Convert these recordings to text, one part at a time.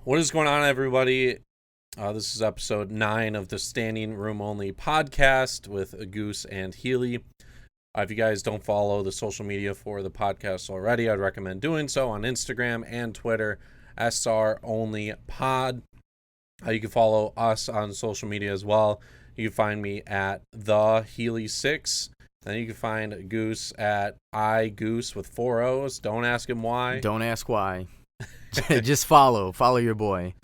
What is going on, everybody? This is episode 9 of the Standing Room Only podcast with Goose and Healy. If you guys don't follow the social media for the podcast already, I'd recommend doing so on Instagram and Twitter, SR Only Pod. You can follow us on social media as well. You can find me at the Healy6. Then you can find Goose at iGoose with 4 O's. Don't ask him why. Don't ask why. Just follow your boy.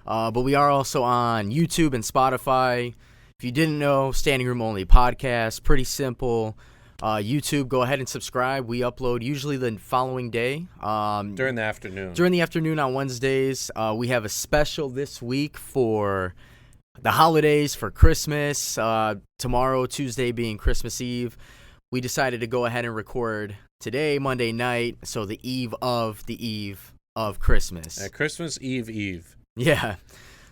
But we are also on YouTube and Spotify. If you didn't know, Standing Room Only podcast, pretty simple. YouTube, go ahead and subscribe. We upload usually the following day. During the afternoon. During the afternoon on Wednesdays. We have a special this week for the holidays, for Christmas. Tomorrow, Tuesday being Christmas Eve. We decided to go ahead and record today, Monday night, so the eve of Christmas. Christmas Eve. Yeah.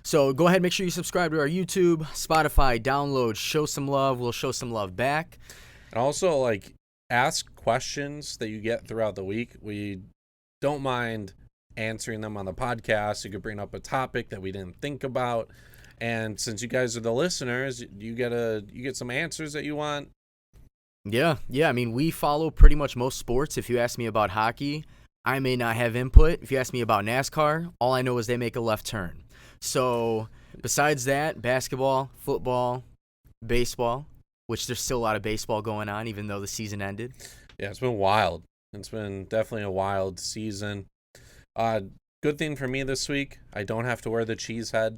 So go ahead, make sure you subscribe to our YouTube, Spotify, download, show some love. We'll show some love back. And also, ask questions that you get throughout the week. We don't mind answering them on the podcast. You could bring up a topic that we didn't think about. And since you guys are the listeners, you get some answers that you want. Yeah. I mean, we follow pretty much most sports. If you ask me about hockey, I may not have input. If you ask me about NASCAR, all I know is they make a left turn. So besides that, basketball, football, baseball, which there's still a lot of baseball going on, even though the season ended. Yeah, it's been wild. It's been definitely a wild season. Good thing for me this week, I don't have to wear the cheese head.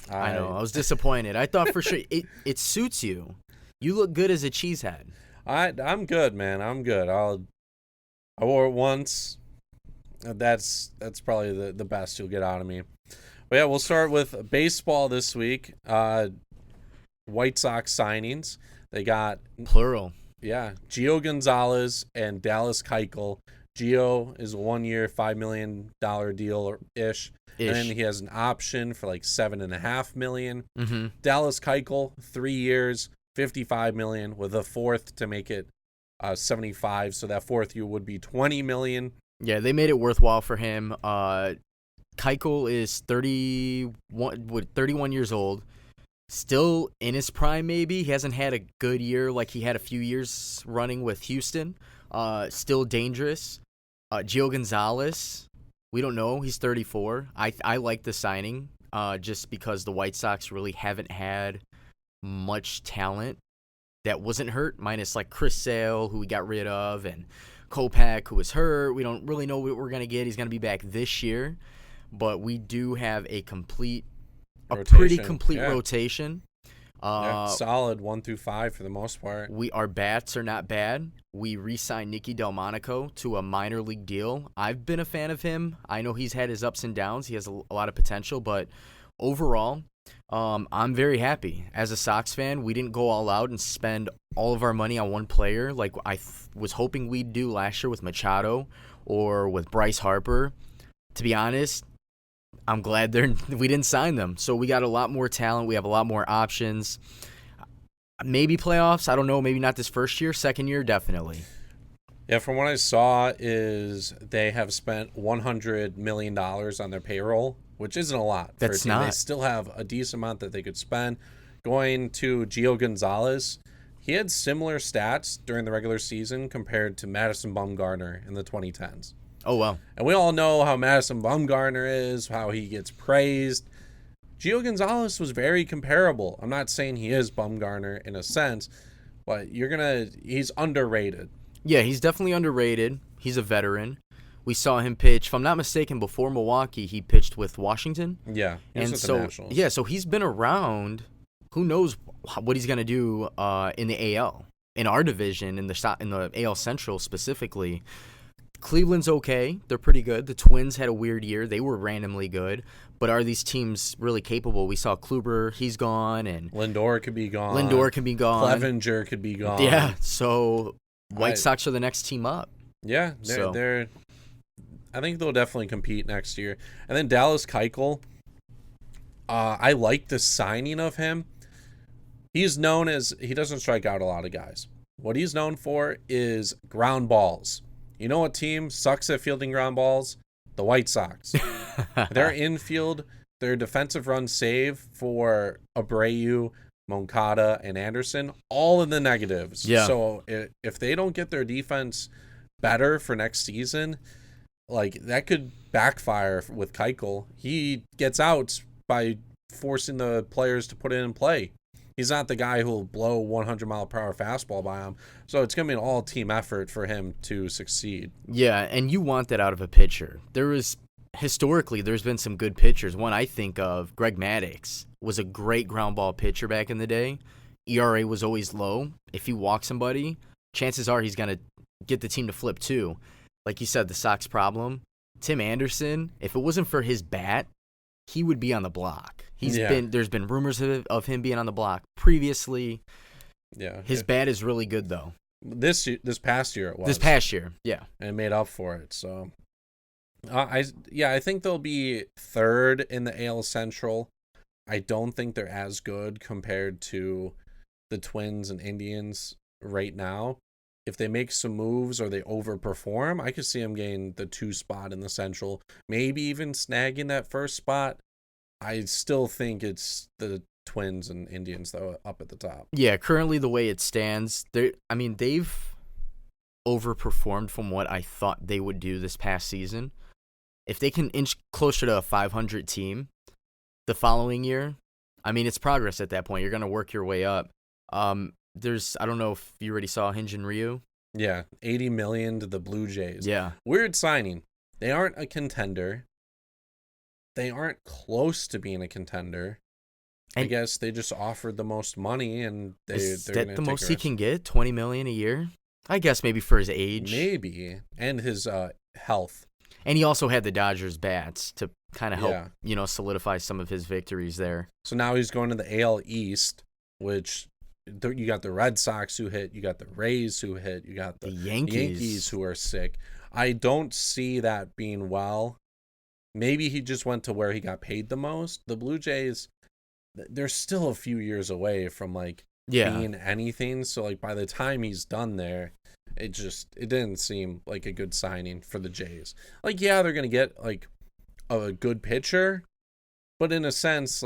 I know. I was disappointed. I thought for sure it suits you. You look good as a cheesehead. I'm good, man. I'm good. I wore it once. That's probably the best you'll get out of me. But yeah, we'll start with baseball this week. White Sox signings. They got plural. Yeah, Gio Gonzalez and Dallas Keuchel. Gio is a 1-year, $5 million deal ish. And then he has an option for $7.5 million. Mm-hmm. Dallas Keuchel, 3 years, $55 million, with a fourth to make it 75. So that fourth year would be $20 million. Yeah, they made it worthwhile for him. Keuchel is 31 years old. Still in his prime, maybe. He hasn't had a good year like he had a few years running with Houston. Still dangerous. Gio Gonzalez, we don't know. He's 34. I like the signing just because the White Sox really haven't had much talent that wasn't hurt, minus Chris Sale, who we got rid of, and Kopech, who was hurt. We don't really know what we're going to get. He's going to be back this year. But we do have a pretty complete rotation. Solid 1 through 5 for the most part. Our bats are not bad. We re-signed Nicky Delmonico to a minor league deal. I've been a fan of him. I know he's had his ups and downs. He has a lot of potential, but overall, I'm very happy. As a Sox fan, we didn't go all out and spend all of our money on one player like I was hoping we'd do last year with Machado or with Bryce Harper. To be honest, I'm glad we didn't sign them. So we got a lot more talent. We have a lot more options. Maybe playoffs. I don't know. Maybe not this first year. Second year, definitely. Yeah, from what I saw is they have spent $100 million on their payroll, which isn't a lot. That's not. They still have a decent amount that they could spend. Going to Gio Gonzalez, he had similar stats during the regular season compared to Madison Bumgarner in the 2010s. Oh, wow. And we all know how Madison Bumgarner is, how he gets praised. Gio Gonzalez was very comparable. I'm not saying he is Bumgarner in a sense, but he's underrated. Yeah, he's definitely underrated. He's a veteran. We saw him pitch, if I'm not mistaken, before Milwaukee, he pitched with Washington. Yeah, and so he's been around. Who knows what he's going to do in the AL, in our division, in the AL Central specifically. Cleveland's okay. They're pretty good. The Twins had a weird year. They were randomly good. But are these teams really capable? We saw Kluber. He's gone. And Lindor could be gone. Clevenger could be gone. Yeah. So White Sox are the next team up. Yeah. They're I think they'll definitely compete next year. And then Dallas Keuchel. I like the signing of him. He's known as he doesn't strike out a lot of guys. What he's known for is ground balls. You know what team sucks at fielding ground balls? The White Sox. Their infield, their defensive run save for Abreu, Moncada, and Anderson, all in the negatives. Yeah. So if they don't get their defense better for next season, like that could backfire with Keuchel. He gets outs by forcing the players to put it in play. He's not the guy who will blow 100-mile-per-hour fastball by him. So it's going to be an all-team effort for him to succeed. Yeah, and you want that out of a pitcher. Historically, there's been some good pitchers. One I think of, Greg Maddux, was a great ground ball pitcher back in the day. ERA was always low. If you walk somebody, chances are he's going to get the team to flip too. Like you said, the Sox problem, Tim Anderson, if it wasn't for his bat, he would be on the block. There's been rumors of him being on the block previously. Yeah. His bat is really good though. This past year it was. This past year, yeah. And it made up for it. So I think they'll be third in the AL Central. I don't think they're as good compared to the Twins and Indians right now. If they make some moves or they overperform, I could see them getting the 2 spot in the Central, maybe even snagging that first spot. I still think it's the Twins and Indians though up at the top. Yeah, currently the way it stands, they've overperformed from what I thought they would do this past season. If they can inch closer to a 500 team the following year, it's progress at that point. You're going to work your way up. I don't know if you already saw Hyun-Jin Ryu. Yeah, $80 million to the Blue Jays. Yeah. Weird signing. They aren't a contender. They aren't close to being a contender. I guess they just offered the most money, and they're going to the most he can get? $20 million a year? I guess maybe for his age. Maybe, and his health. And he also had the Dodgers bats to kind of help, solidify some of his victories there. So now he's going to the AL East, which you got the Red Sox who hit, you got the Rays who hit, you got the Yankees who are sick. I don't see that being well. Maybe he just went to where he got paid the most. The Blue Jays, they're still a few years away from being anything. So by the time he's done there, it didn't seem like a good signing for the Jays. They're gonna get a good pitcher, but in a sense,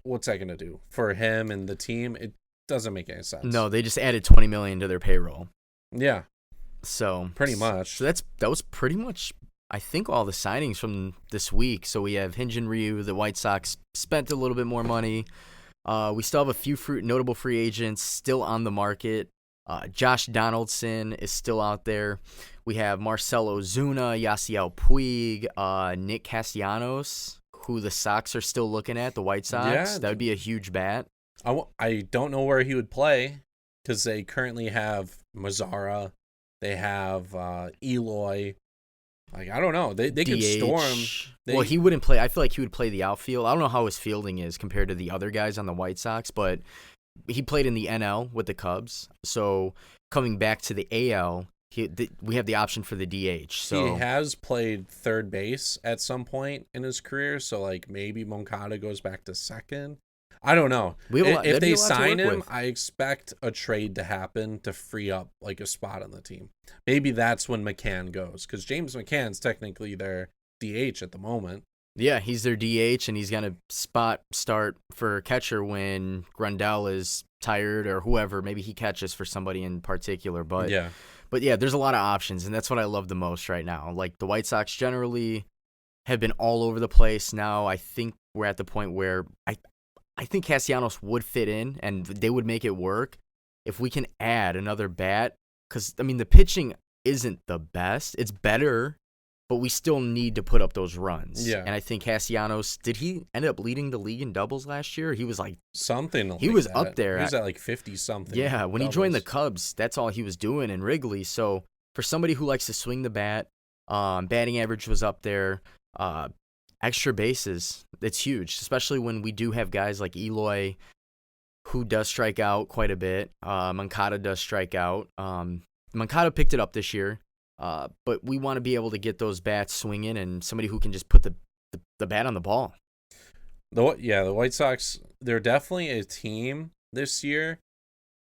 what's that gonna do for him and the team? It doesn't make any sense. No, they just added $20 million to their payroll. Yeah. So pretty much. So that was pretty much, I think, all the signings from this week. So we have Hyun-Jin Ryu. The White Sox spent a little bit more money. We still have a few notable free agents still on the market. Josh Donaldson is still out there. We have Marcell Ozuna, Yasiel Puig, Nick Castellanos, who the Sox are still looking at, the White Sox. Yeah. That would be a huge bat. I don't know where he would play because they currently have Mazzara. They have Eloy. I don't know. They could storm. He wouldn't play. I feel like he would play the outfield. I don't know how his fielding is compared to the other guys on the White Sox, but he played in the NL with the Cubs. So coming back to the AL, we have the option for the DH. So he has played third base at some point in his career. So maybe Moncada goes back to second. I don't know. If they sign him, I expect a trade to happen to free up a spot on the team. Maybe that's when McCann goes, because James McCann's technically their DH at the moment. Yeah, he's their DH, and he's going to start for catcher when Grandal is tired or whoever. Maybe he catches for somebody in particular. But yeah, there's a lot of options, and that's what I love the most right now. The White Sox generally have been all over the place. Now I think we're at the point where I think Castellanos would fit in, and they would make it work if we can add another bat. Because, the pitching isn't the best. It's better, but we still need to put up those runs. Yeah. And I think Castellanos, did he end up leading the league in doubles last year? He was something. He was up there. He was at 50-something. Yeah, when doubles. he joined the Cubs, that's all he was doing in Wrigley. So for somebody who likes to swing the bat, batting average was up there. Extra bases, it's huge, especially when we do have guys like Eloy, who does strike out quite a bit. Moncada does strike out. Moncada picked it up this year, but we want to be able to get those bats swinging and somebody who can just put the bat on the ball. The White Sox, they're definitely a team this year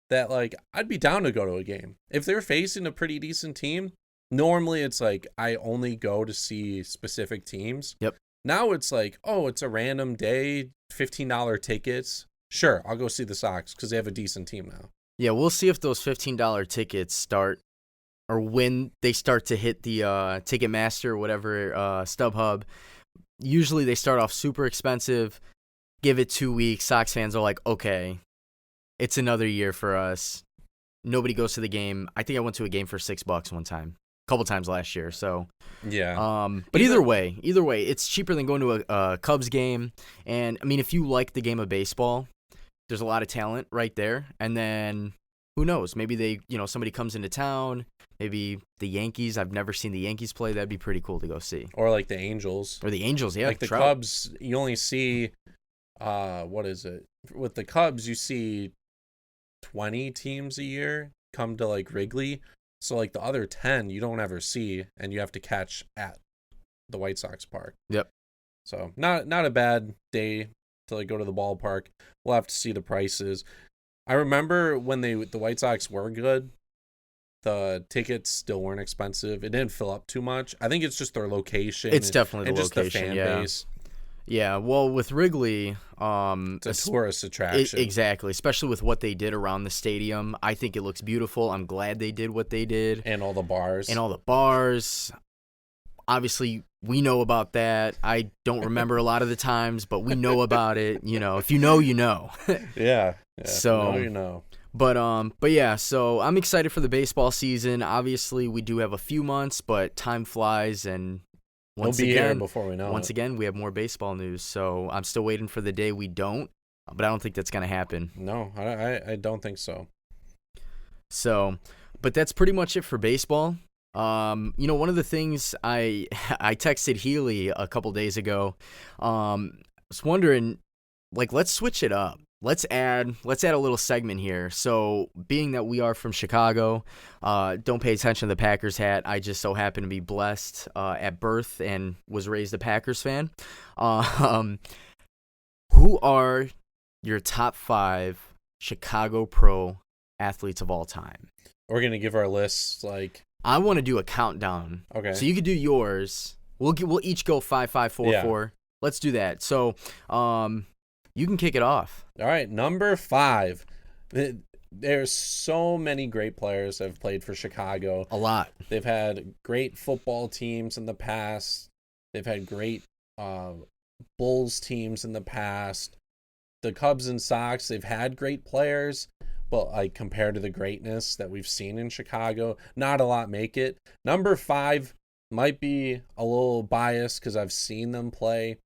that I'd be down to go to a game. If they're facing a pretty decent team, normally it's I only go to see specific teams. Yep. Now it's like, oh, it's a random day, $15 tickets. Sure, I'll go see the Sox because they have a decent team now. Yeah, we'll see if those $15 tickets start, or when they start to hit the Ticketmaster or whatever, StubHub. Usually they start off super expensive. Give it 2 weeks. Sox fans are like, okay, it's another year for us. Nobody goes to the game. I think I went to a game for $6 one time, a couple times last year. So yeah. But either way, it's cheaper than going to a Cubs game. And I mean, if you like the game of baseball, there's a lot of talent right there. And then who knows? Maybe somebody comes into town. Maybe the Yankees. I've never seen the Yankees play. That'd be pretty cool to go see. Or like the Angels. Or the Angels, yeah. Like the Trout. Cubs, you only see, what is it? With the Cubs, you see 20 teams a year come to like Wrigley. So like the other 10 you don't ever see, and you have to catch at the White Sox park. Yep. So not a bad day to like go to the ballpark. We'll have to see the prices. I remember when the White Sox were good, the tickets still weren't expensive. It didn't fill up too much. I think it's just their location. It's definitely the just location, the fan base. Yeah, well, with Wrigley, it's a tourist attraction. Exactly, especially with what they did around the stadium. I think it looks beautiful. I'm glad they did what they did. And all the bars. Obviously, we know about that. I don't remember a lot of the times, but we know about it. If you know, you know. Yeah. So, you know. But yeah, so I'm excited for the baseball season. Obviously, we do have a few months, but time flies, and we'll be here before we know Once again, we have more baseball news, so I'm still waiting for the day we don't, but I don't think that's going to happen. No, I don't think so. So, but that's pretty much it for baseball. One of the things I texted Healy a couple days ago, I was wondering, like, let's switch it up. Let's add a little segment here. So, being that we are from Chicago, don't pay attention to the Packers hat. I just so happen to be blessed at birth and was raised a Packers fan. Who are your top 5 Chicago pro athletes of all time? We're gonna give our lists like. I want to do a countdown. Okay. So you could do yours. We'll each go 5, 5, 4, 4. Let's do that. So, you can kick it off. All right, number 5. There's so many great players that have played for Chicago. A lot. They've had great football teams in the past. They've had great Bulls teams in the past. The Cubs and Sox, they've had great players, but like compared to the greatness that we've seen in Chicago, not a lot make it. Number 5 might be a little biased because I've seen them play,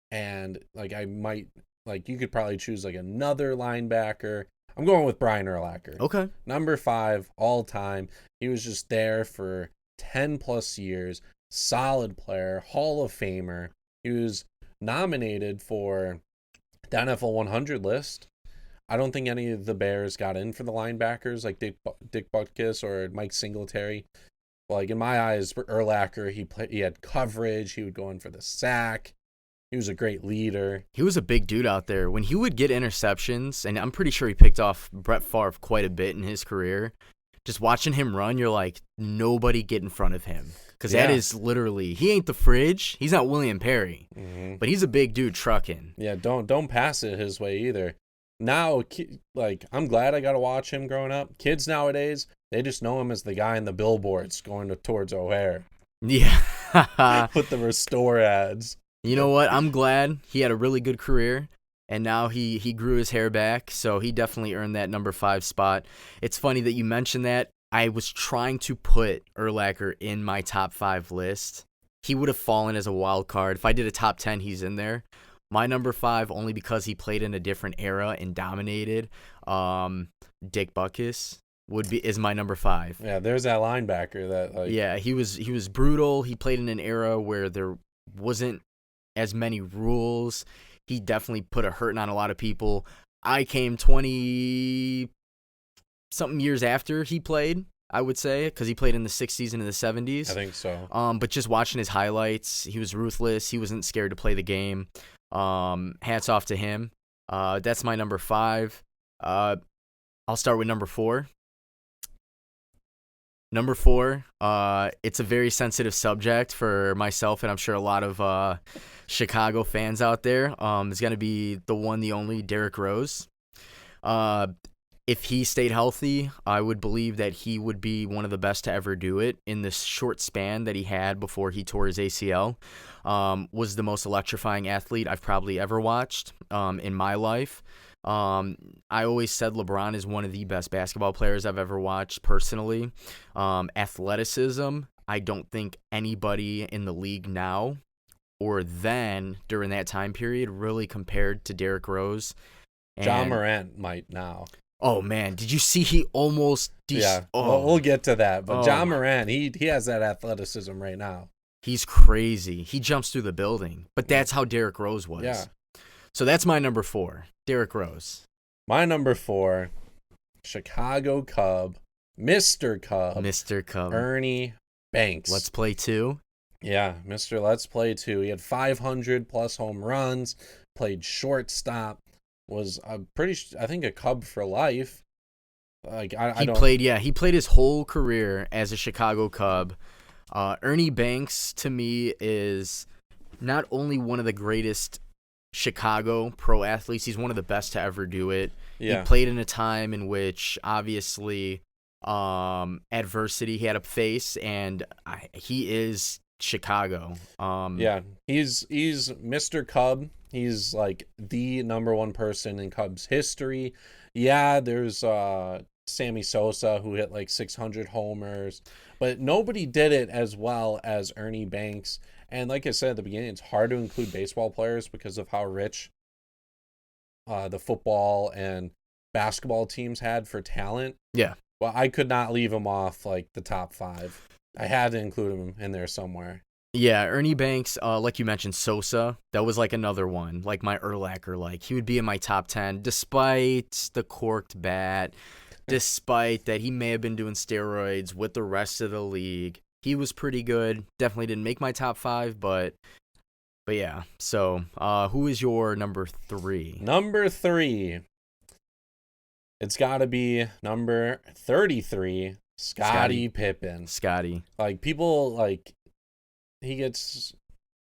and like I might. Like, you could probably choose, like, another linebacker. I'm going with Brian Urlacher. Okay. Number 5, all time. He was just there for 10-plus years. Solid player. Hall of Famer. He was nominated for the NFL 100 list. I don't think any of the Bears got in for the linebackers, like Dick Butkus or Mike Singletary. Like, in my eyes, Urlacher, he had coverage. He would go in for the sack. He was a great leader. He was a big dude out there. When he would get interceptions, and I'm pretty sure he picked off Brett Favre quite a bit in his career, just watching him run, you're like, nobody get in front of him. Because that is literally, he ain't the fridge. He's not William Perry. Mm-hmm. But he's a big dude trucking. Yeah, don't pass it his way either. Now, like, I'm glad I got to watch him growing up. Kids nowadays, they just know him as the guy in the billboards going towards O'Hare. Yeah. With the Restore ads. You know what? I'm glad he had a really good career, and now he grew his hair back, so he definitely earned that number 5 spot. It's funny that you mentioned that. I was trying to put Urlacher in my top 5 list. He would have fallen as a wild card. If I did a top 10, he's in there. My number 5, only because he played in a different era and dominated, Dick Butkus is my number 5. Yeah, there's that linebacker that like. Yeah, he was brutal. He played in an era where there wasn't as many rules. He definitely put a hurting on a lot of people. I came 20-something years after he played, I would say, because he played in the 60s and in the 70s. I think so. But just watching his highlights, he was ruthless. He wasn't scared to play the game. Hats off to him. That's my number 5. I'll start with number 4. Number 4, it's a very sensitive subject for myself, and I'm sure a lot of Chicago fans out there. It's going to be the one, the only Derrick Rose. If he stayed healthy, I would believe that he would be one of the best to ever do it in this short span that he had before he tore his ACL. Was the most electrifying athlete I've probably ever watched in my life. I always said LeBron is one of the best basketball players I've ever watched personally. Athleticism, I don't think anybody in the league now or then during that time period really compared to Derrick Rose. John Morant might now. Oh, man. Did you see he almost... Yeah, we'll get to that. But John Morant, he has that athleticism right now. He's crazy. He jumps through the building. But that's how Derrick Rose was. Yeah. So that's my number 4, Derrick Rose. My number 4, Chicago Cub, Mr. Cub, Ernie Banks. Let's play 2. Yeah, Mr. Let's Play 2. He had 500 plus home runs, played shortstop, was I think a Cub for life. Like He played his whole career as a Chicago Cub. Ernie Banks to me is not only one of the greatest Chicago pro athletes, he's one of the best to ever do it. Yeah. He played in a time in which obviously adversity he had to face, and he is Chicago. Yeah, he's Mr. Cub. He's like the number one person in Cubs history. Yeah, there's Sammy Sosa who hit like 600 homers, but nobody did it as well as Ernie Banks. And like I said at the beginning, it's hard to include baseball players because of how rich the football and basketball teams had for talent. Yeah. Well, I could not leave him off like the top 5. I had to include him in there somewhere. Yeah, Ernie Banks, like you mentioned, Sosa, that was like another one, like my Urlacher, like he would be in my top 10, despite the corked bat, despite that he may have been doing steroids with the rest of the league. He was pretty good. Definitely didn't make my top 5, but yeah. So, who is your number 3? Number 3. It's got to be number 33, Scottie Pippen. Scotty. Like, people, like, he gets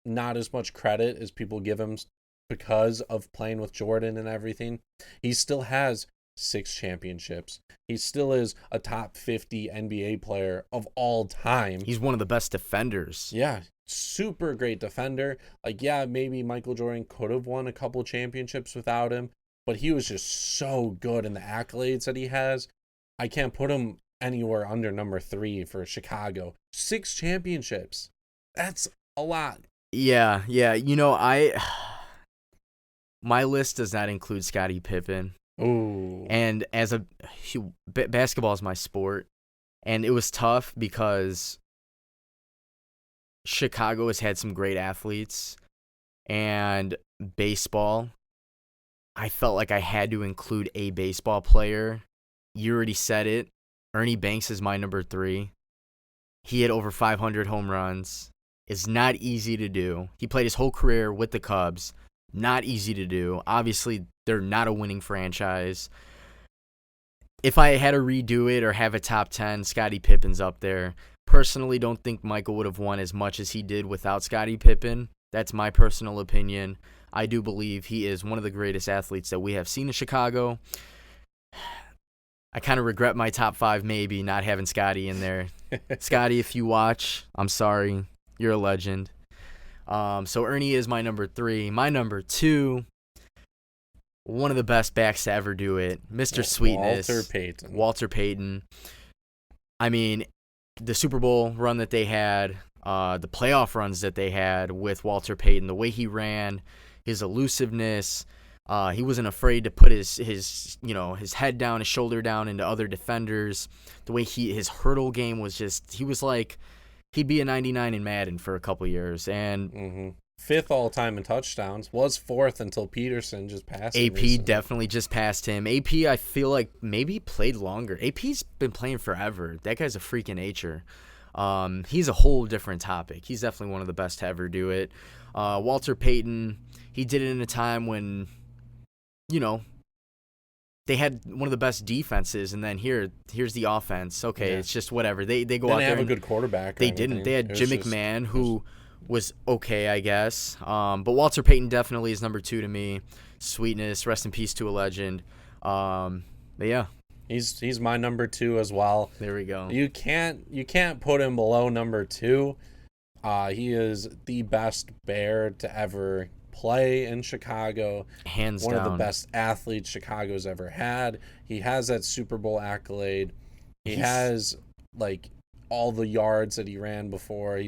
not as much credit as people give him because of playing with Jordan and everything. He still has 6 championships. He still is a top 50 NBA player of all time. He's one of the best defenders. Yeah, super great defender. Like, yeah, maybe Michael Jordan could have won a couple championships without him, but he was just so good in the accolades that he has. I can't put him anywhere under number 3 for Chicago. 6 championships. That's a lot. Yeah. You know, my list does not include Scottie Pippen. Ooh. And as basketball is my sport, and it was tough because Chicago has had some great athletes, and baseball, I felt like I had to include a baseball player. You already said it. Ernie Banks is my number 3. He had over 500 home runs. It's not easy to do. He played his whole career with the Cubs. Not easy to do. Obviously, they're not a winning franchise. If I had to redo it or have a top 10, Scottie Pippen's up there. Personally, don't think Michael would have won as much as he did without Scottie Pippen. That's my personal opinion. I do believe he is one of the greatest athletes that we have seen in Chicago. I kind of regret my top 5 maybe not having Scottie in there. Scottie, if you watch, I'm sorry. You're a legend. So Ernie is my number 3. My number 2, one of the best backs to ever do it, Mr. Sweetness. Walter Payton. I mean, the Super Bowl run that they had, the playoff runs that they had with Walter Payton, the way he ran, his elusiveness. He wasn't afraid to put his head down, his shoulder down into other defenders. The way his hurdle game was just, he was like, he'd be a 99 in Madden for a couple years. And 5th all-time in touchdowns. Was 4th until Peterson just passed him AP recently. Definitely just passed him. AP, I feel like maybe played longer. AP's been playing forever. That guy's a freak of nature. He's a whole different topic. He's definitely one of the best to ever do it. Walter Payton, he did it in a time when, they had one of the best defenses, and then here's the offense. Okay, Yeah. It's just whatever. They go They out didn't there. have a And good quarterback. they didn't. They had Jim McMahon, who was okay, I guess. But Walter Payton definitely is number 2 to me. Sweetness, rest in peace to a legend. But yeah, he's my number 2 as well. there we go. You can't put him below number 2. He is the best Bear to ever play in Chicago. Hands One down. of the best athletes Chicago's ever had. He has that Super Bowl accolade. He has like all the yards that he ran before.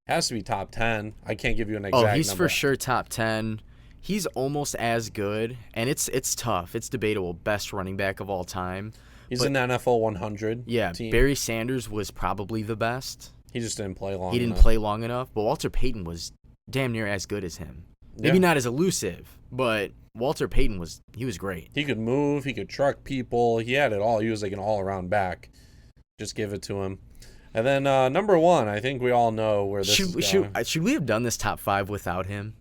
Has to be top 10. I can't give you an exact he's number. for sure top 10. He's almost as good, and it's tough. It's debatable. Best running back of all time. He's in the NFL 100 Yeah, team. Barry Sanders was probably the best. He just didn't play long He didn't enough. play long enough, but Walter Payton was damn near as good as him. Maybe not as elusive, but Walter Payton was great. He could move. He could truck people. He had it all. He was like an all-around back. Just give it to him. And then number 1, I think we all know where this is going. Should we have done this top 5 without him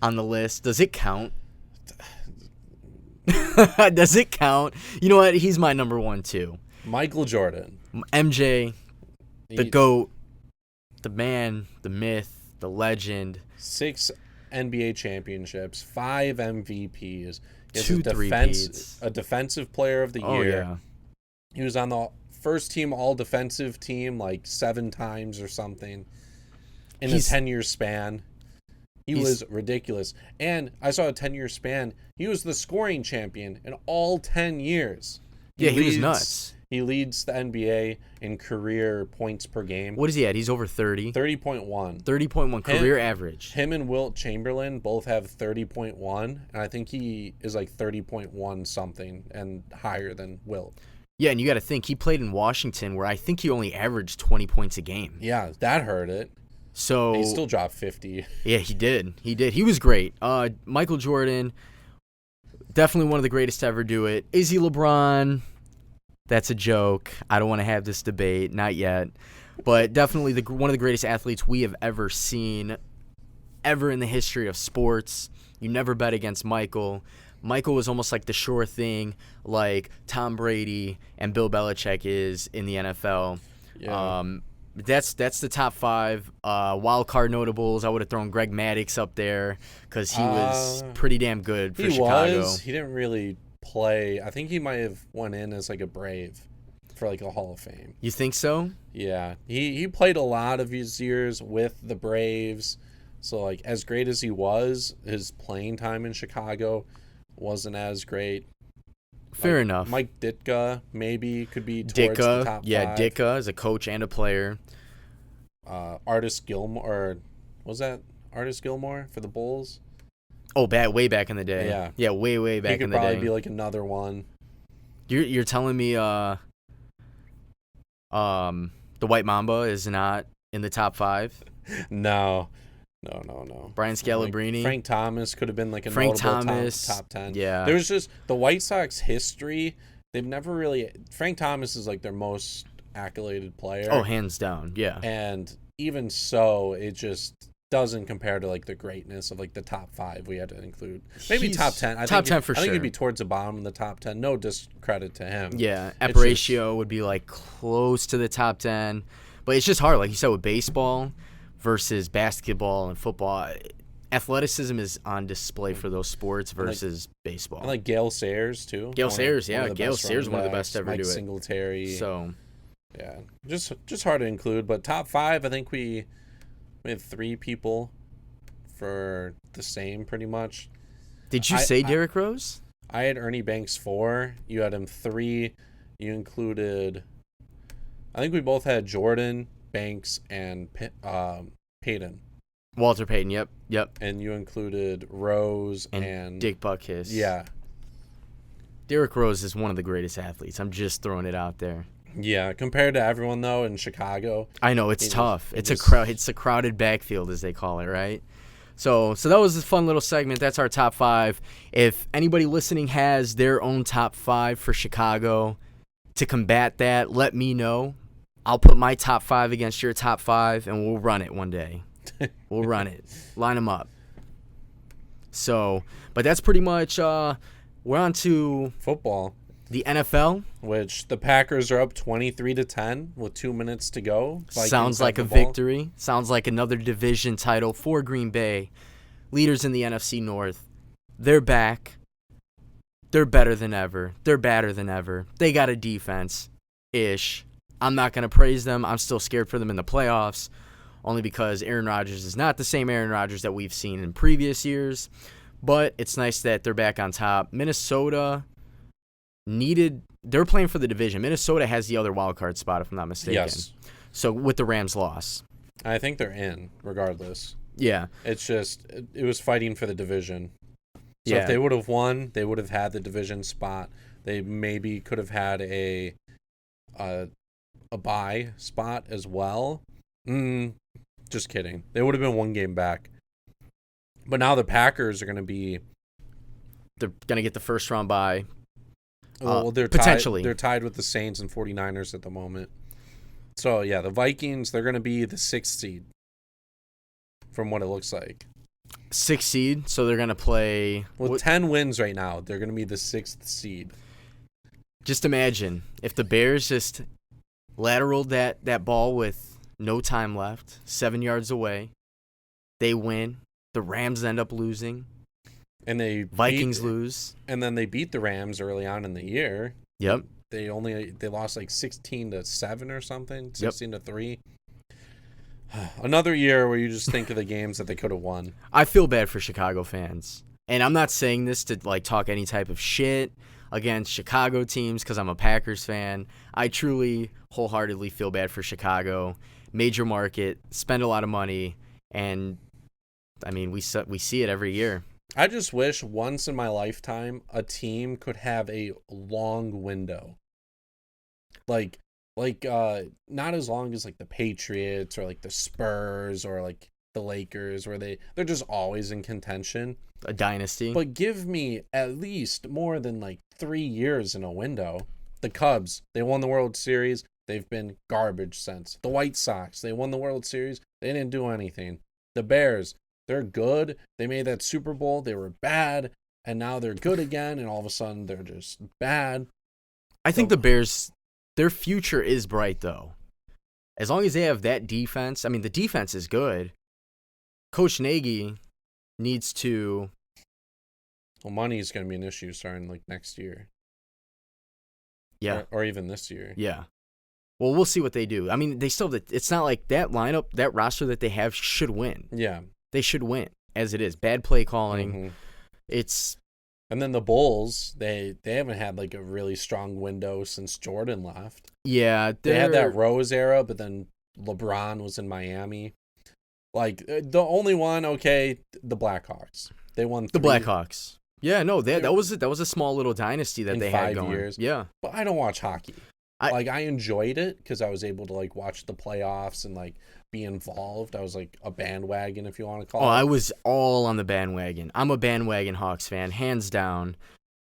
on the list? Does it count? Does it count? You know what? He's my number 1 too. Michael Jordan. MJ, the GOAT, the man, the myth, the legend. 6 NBA championships, 5 MVPs. He has 2 3-peats. a defensive player of the year. Oh, yeah. He was on the first team all-defensive team like 7 times or something in a 10-year span. He was ridiculous. And I saw a 10-year span. He was the scoring champion in all 10 years. He was nuts. He leads the NBA in career points per game. What is he at? He's over 30. 30.1. 30.1 career average. Him and Wilt Chamberlain both have 30.1, and I think he is like 30.1 something and higher than Wilt. Yeah, and you got to think, he played in Washington where I think he only averaged 20 points a game. Yeah, that hurt it. So He still dropped 50. Yeah, he did. He was great. Michael Jordan, definitely one of the greatest to ever do it. Is he LeBron? That's a joke. I don't want to have this debate. Not yet. But definitely one of the greatest athletes we have ever seen, ever in the history of sports. You never bet against Michael. Michael was almost like the sure thing, like Tom Brady and Bill Belichick is in the NFL. Yeah. That's the top 5 wild card notables. I would have thrown Greg Maddux up there because he was pretty damn good for Chicago. He didn't really play. I think he might have went in as like a Brave for like a Hall of Fame. You think so? Yeah. He played a lot of his years with the Braves. So like as great as he was, his playing time in Chicago wasn't as great. Fair enough. Mike Ditka maybe could be towards the top 5. Yeah, Ditka is a coach and a player. Artis Gilmore, or was that Artis Gilmore for the Bulls? Oh, way back in the day. Yeah. Yeah, way back in the day. He could probably be like another one. You're telling me the White Mamba is not in the top 5? No. Brian Scalabrine. Like Frank Thomas could have been like a Frank notable Thomas, top 10. Yeah. There was just the White Sox history. They've never really. Frank Thomas is like their most accoladed player. Oh, hands down. Yeah. And even so, it just doesn't compare to like the greatness of like the top 5 we had to include. Maybe top 10. Top 10 for I think sure. he'd be towards the bottom of the top 10. No discredit to him. Yeah. It's Apparatio would be like close to the top 10. But it's just hard. Like you said, with baseball versus basketball and football, athleticism is on display for those sports versus baseball. And like Gale Sayers too. Gale Sayers, yeah. One of the Gale best Sayers, one of the running best to ever backs, do it. Mike Singletary. So, yeah, just hard to include. But top 5, I think we have 3 people for the same pretty much. did you say Derrick Rose? I had Ernie Banks 4. You had him 3. You included. I think we both had Jordan, Banks, and Payton. Walter Payton, yep. And you included Rose and Dick Buckus. Yeah. Derrick Rose is one of the greatest athletes. I'm just throwing it out there. Yeah, compared to everyone though in Chicago. I know it's tough. It's a crowded backfield as they call it, right? So that was a fun little segment. That's our top 5. If anybody listening has their own top 5 for Chicago to combat that, let me know. I'll put my top 5 against your top 5 and we'll run it one day. We'll run it. Line them up. So, but that's pretty much We're on to Football, the NFL. which the Packers are up 23-10 with 2 minutes to go. Vikings Sounds like a have the ball. victory. Sounds like another division title for Green Bay. Leaders in the NFC North. They're back. They're better than ever. They're badder than ever. They got a defense-ish. I'm not going to praise them. I'm still scared for them in the playoffs, only because Aaron Rodgers is not the same Aaron Rodgers that we've seen in previous years. But it's nice that they're back on top. Minnesota they're playing for the division. Minnesota has the other wild card spot, if I'm not mistaken. Yes. So with the Rams' loss. I think they're in, regardless. Yeah. It's just, it was fighting for the division. So Yeah. if they would have won, they would have had the division spot. They maybe could have had a bye spot as well. Just kidding. They would have been 1 game back. But now the Packers are going to be... They're going to get the first round bye. Well, they're potentially. They're tied with the Saints and 49ers at the moment. So, yeah, the Vikings, they're going to be the 6th seed from what it looks like. 6th seed, so they're going to play... With 10 wins right now, they're going to be the 6th seed. Just imagine if the Bears just lateraled that ball with no time left, 7 yards away. They win. The Rams end up losing. And Vikings lose. And then they beat the Rams early on in the year. Yep. They lost like 16-7 or something, 16-3. Another year where you just think of the games that they could have won. I feel bad for Chicago fans. And I'm not saying this to like talk any type of shit against Chicago teams because I'm a Packers fan. I truly, wholeheartedly feel bad for Chicago. Major market, spend a lot of money, and I mean, we see it every year. I just wish once in my lifetime a team could have a long window. Like not as long as like the Patriots or like the Spurs or like the Lakers where they're just always in contention. A dynasty. But give me at least more than like 3 years in a window. The Cubs, they won the World Series. They've been garbage since. The White Sox, they won the World Series. They didn't do anything. The Bears, they're good. They made that Super Bowl. They were bad. And now they're good again. And all of a sudden, they're just bad. I think the Bears, their future is bright, though. As long as they have that defense. I mean, the defense is good. Coach Nagy needs to... Well, money is going to be an issue starting like next year. Yeah. Or even this year. Yeah. Well, we'll see what they do. I mean, it's not like that lineup, that roster that they have should win. Yeah. They should win, as it is. Bad play calling. Mm-hmm. It's... And then the Bulls, they haven't had like a really strong window since Jordan left. Yeah. They had that Rose era, but then LeBron was in Miami. Like, the only one, the Blackhawks. They won the Blackhawks. Yeah, no, that was a small little dynasty that they had going. 5 years. Yeah. But I don't watch hockey. I enjoyed it because I was able to like watch the playoffs and like be involved. I was like a bandwagon, if you want to call it. I was all on the bandwagon. I'm a bandwagon Hawks fan, hands down.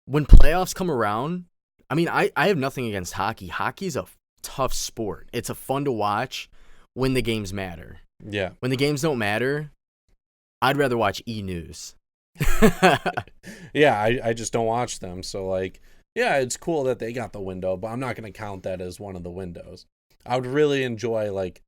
When playoffs come around, I mean, I have nothing against hockey. Hockey's a tough sport. It's a fun to watch when the games matter. Yeah. When the games don't matter, I'd rather watch E-News. Yeah, I just don't watch them. So, like, yeah, it's cool that they got the window, but I'm not going to count that as one of the windows. I would really enjoy, like,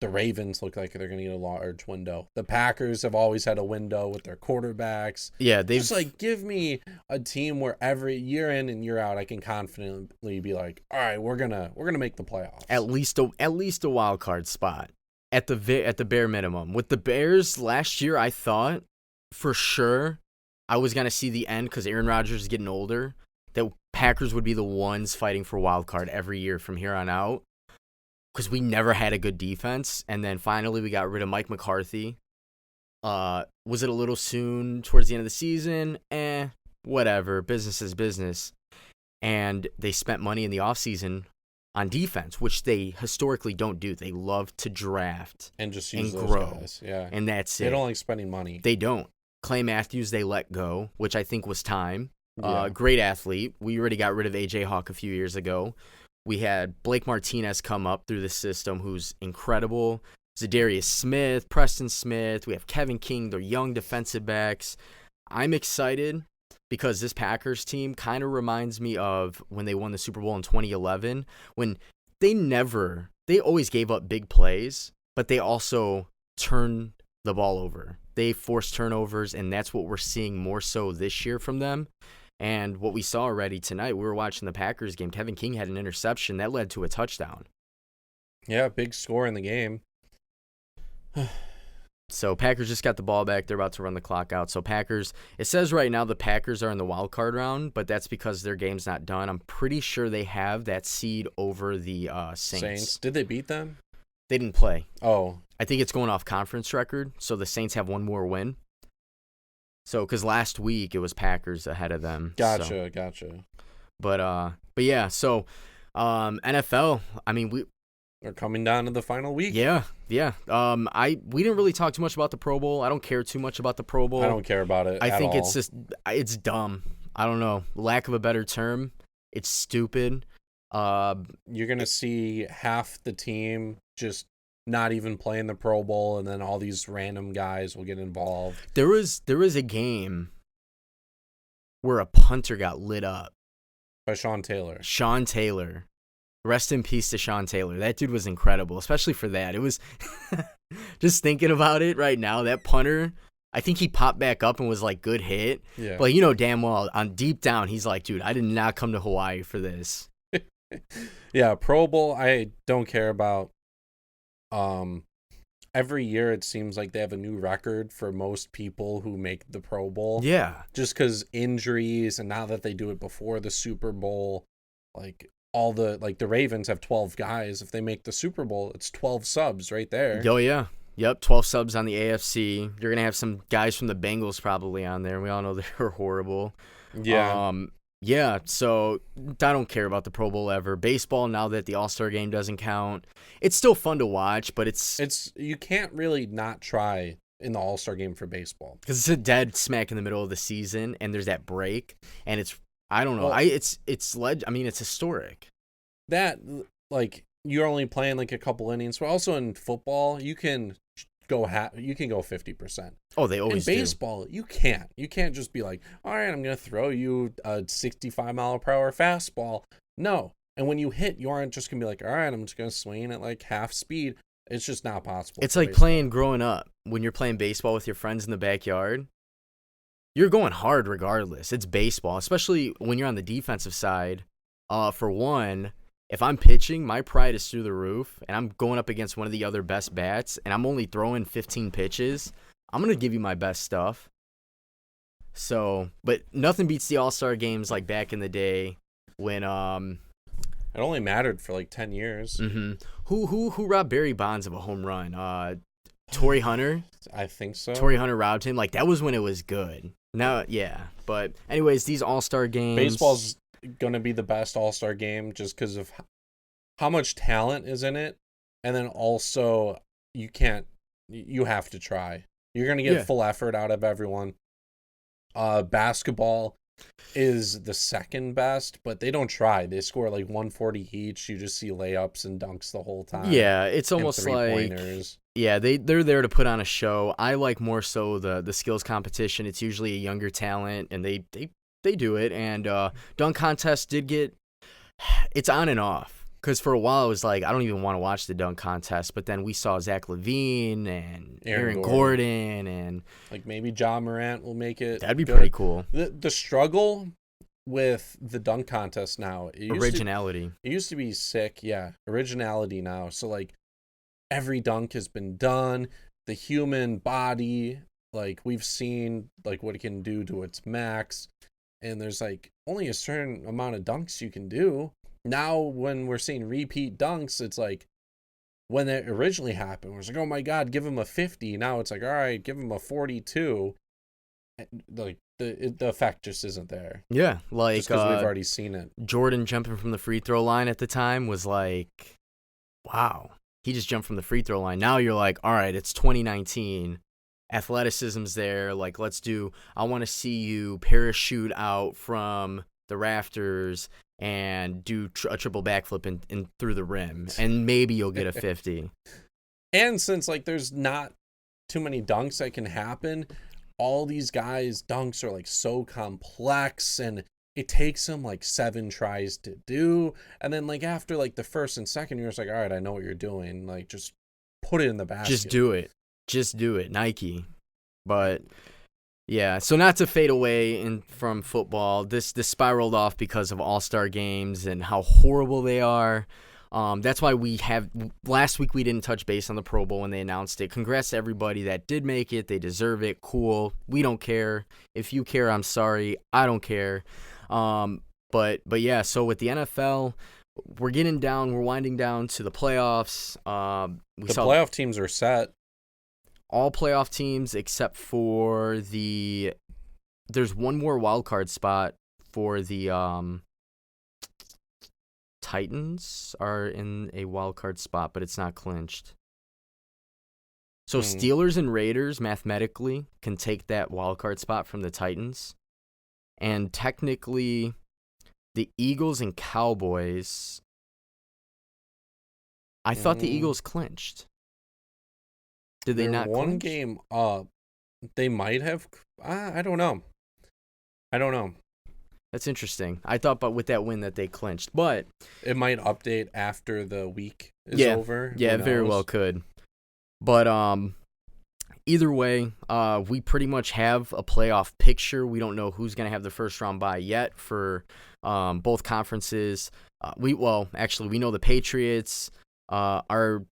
the Ravens look like they're going to get a large window. The Packers have always had a window with their quarterbacks. Yeah, they've just like give me a team where every year in and year out I can confidently be like, all right, we're gonna make the playoffs. At least a wild card spot at the bare minimum. With the Bears last year, I thought for sure I was gonna see the end because Aaron Rodgers is getting older. That Packers would be the ones fighting for wild card every year from here on out. Because we never had a good defense, and then finally we got rid of Mike McCarthy. Was it a little soon towards the end of the season? Whatever. Business is business. And they spent money in the offseason on defense, which they historically don't do. They love to draft and just use and those grow. Guys. Yeah. And that's it. They don't like spending money. They don't. Clay Matthews, they let go, which I think was time. Yeah. Great athlete. We already got rid of A.J. Hawk a few years ago. We had Blake Martinez come up through the system, who's incredible. Zadarius Smith, Preston Smith. We have Kevin King, their young defensive backs. I'm excited because this Packers team kind of reminds me of when they won the Super Bowl in 2011, when they always gave up big plays, but they also turned the ball over. They forced turnovers, and that's what we're seeing more so this year from them. And what we saw already tonight, we were watching the Packers game. Kevin King had an interception that led to a touchdown. Yeah, big score in the game. So Packers just got the ball back. They're about to run the clock out. So Packers, it says right now the Packers are in the wild card round, but that's because their game's not done. I'm pretty sure they have that seed over the Saints. Did they beat them? They didn't play. Oh. I think it's going off conference record, so the Saints have one more win. So, because last week it was Packers ahead of them. Gotcha. But yeah, so NFL, I mean, we're coming down to the final week. Yeah. We didn't really talk too much about the Pro Bowl. I don't care too much about the Pro Bowl. I don't care about it. I think it's dumb. I don't know. Lack of a better term. It's stupid. You're gonna see half the team just not even playing the Pro Bowl, and then all these random guys will get involved. There was a game where a punter got lit up By Sean Taylor. Sean Taylor. Rest in peace to Sean Taylor. That dude was incredible, especially for that. It was just thinking about it right now. That punter, I think he popped back up and was like, good hit. Yeah. But you know damn well, on deep down, he's like, dude, I did not come to Hawaii for this. Yeah, Pro Bowl, I don't care about. Every year it seems like they have a new record for most people who make the Pro Bowl. Yeah. Just because injuries, and now that they do it before the Super Bowl, like the Ravens have 12 guys. If they make the Super Bowl, it's 12 subs right there. Oh, yeah. Yep, 12 subs on the AFC. You're going to have some guys from the Bengals probably on there. We all know they're horrible. Yeah. Yeah, so I don't care about the Pro Bowl ever. Baseball, now that the All-Star game doesn't count, it's still fun to watch, but it's you can't really not try in the All-Star game for baseball. Because it's a dead smack in the middle of the season, and there's that break, and it's, I don't know, Well, it's historic. That, like, you're only playing like a couple innings, but also in football, you can go 50%. Oh, they always in baseball, you can't. You can't just be like, all right, I'm going to throw you a 65-mile-per-hour fastball. No. And when you hit, you aren't just going to be like, all right, I'm just going to swing at like half speed. It's just not possible. It's like playing growing up. When you're playing baseball with your friends in the backyard, you're going hard regardless. It's baseball, especially when you're on the defensive side. For one, if I'm pitching, my pride is through the roof, and I'm going up against one of the other best bats, and I'm only throwing 15 pitches. I'm going to give you my best stuff. So, but nothing beats the All-Star games like back in the day when it only mattered for like 10 years. Mm-hmm. Who robbed Barry Bonds of a home run? Torrey Hunter? I think so. Torrey Hunter robbed him. Like, that was when it was good. Now, yeah. But anyways, these All-Star games. Baseball's going to be the best All-Star game just because of how much talent is in it. And then also, you have to try. You're going to get full effort out of everyone. Basketball is the second best, but they don't try. They score like 140 each. You just see layups and dunks the whole time. Yeah, it's almost like pointers. Yeah, they're there to put on a show. I like more so the skills competition. It's usually a younger talent, and they do it. And dunk contest it's on and off. Because for a while, it was like, I don't even want to watch the dunk contest. But then we saw Zach LaVine and Aaron Gordon. And like maybe Ja Morant will make it. That'd be pretty cool. The struggle with the dunk contest now. Originality. It used to be sick. Yeah. Originality now. So like every dunk has been done. The human body, like we've seen like what it can do to its max. And there's like only a certain amount of dunks you can do. Now, when we're seeing repeat dunks, it's like when it originally happened, it's like, oh my God, give him a 50. Now it's like, all right, give him a 42. Like the effect just isn't there. Yeah, like just because we've already seen it. Jordan jumping from the free throw line at the time was like, wow, he just jumped from the free throw line. Now you're like, all right, it's 2019. Athleticism's there. Like, I want to see you parachute out from the rafters and do a triple backflip and through the rim, and maybe you'll get a 50. And since like there's not too many dunks that can happen, all these guys' dunks are like so complex, and it takes them like 7 tries to do. And then like after like the first and second, you're just like, all right, I know what you're doing. Like, just put it in the basket. Just do it, Nike. But yeah, so not to fade away from football, this spiraled off because of all-star games and how horrible they are. That's why last week we didn't touch base on the Pro Bowl when they announced it. Congrats to everybody that did make it. They deserve it. Cool. We don't care. If you care, I'm sorry. I don't care. But yeah, so with the NFL, we're winding down to the playoffs. The playoff teams are set. All playoff teams except for there's one more wild card spot for the Titans are in a wild card spot, but it's not clinched. So Steelers and Raiders mathematically can take that wild card spot from the Titans. And technically, the Eagles and Cowboys, I thought the Eagles clinched. Did they not one clinch? Game up? They might have. I don't know. That's interesting. I thought, but with that win that they clinched, but it might update after the week is over. Yeah, it very well could. But either way, we pretty much have a playoff picture. We don't know who's going to have the first round bye yet for both conferences. We know the Patriots. Our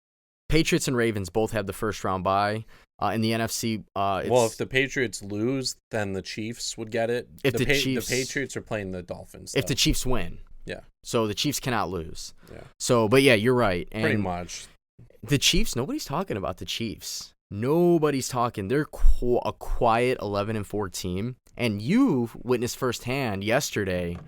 Patriots and Ravens both have the first round bye. In the NFC, if the Patriots lose, then the Chiefs would get it. If the Patriots are playing the Dolphins. If the Chiefs win. Yeah. So the Chiefs cannot lose. Yeah. So, but yeah, you're right. And pretty much. The Chiefs, nobody's talking about the Chiefs. Nobody's talking. They're a quiet 11-4 team. And you witnessed firsthand yesterday.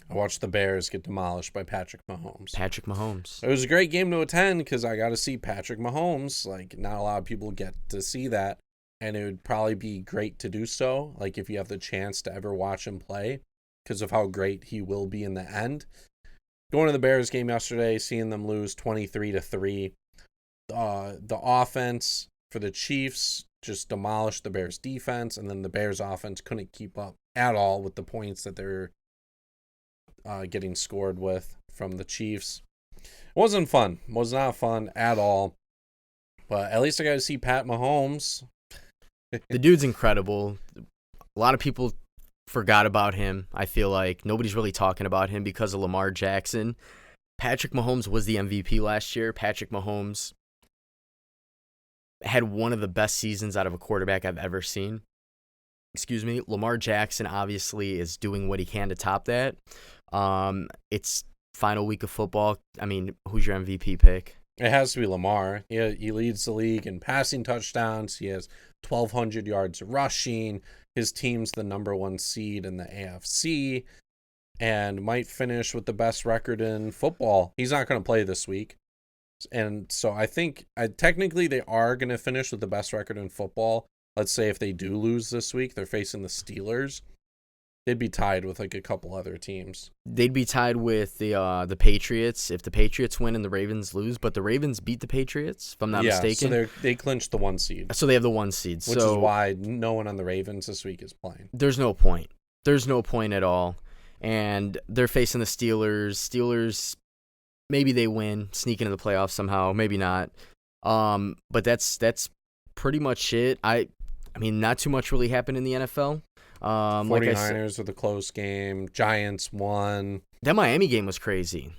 I watched the Bears get demolished by Patrick Mahomes. It was a great game to attend because I got to see Patrick Mahomes. Like, not a lot of people get to see that. And it would probably be great to do so, like, if you have the chance to ever watch him play because of how great he will be in the end. Going to the Bears game yesterday, seeing them lose 23-3. The offense for the Chiefs just demolished the Bears defense, and then the Bears offense couldn't keep up at all with the points that they're getting scored with from the Chiefs. It wasn't fun. It was not fun at all. But at least I got to see Pat Mahomes. The dude's incredible. A lot of people forgot about him. I feel like nobody's really talking about him because of Lamar Jackson. Patrick Mahomes was the MVP last year. Patrick Mahomes had one of the best seasons out of a quarterback I've ever seen. Lamar Jackson obviously is doing what he can to top that. It's final week of football. I mean, who's your MVP pick? It has to be Lamar. He leads the league in passing touchdowns. He has 1,200 yards rushing. His team's the number 1 seed in the AFC and might finish with the best record in football. He's not going to play this week. And so I think technically they are going to finish with the best record in football. Let's say if they do lose this week, they're facing the Steelers. They'd be tied with like a couple other teams. They'd be tied with the Patriots if the Patriots win and the Ravens lose. But the Ravens beat the Patriots, if I'm not mistaken. So they clinched the 1 seed. So they have the 1 seed. Which is why no one on the Ravens this week is playing. There's no point. There's no point at all. And they're facing the Steelers. Steelers, maybe they win, sneak into the playoffs somehow. Maybe not. But that's pretty much it. I mean, not too much really happened in the NFL. 49ers with a close game. Giants won. That Miami game was crazy.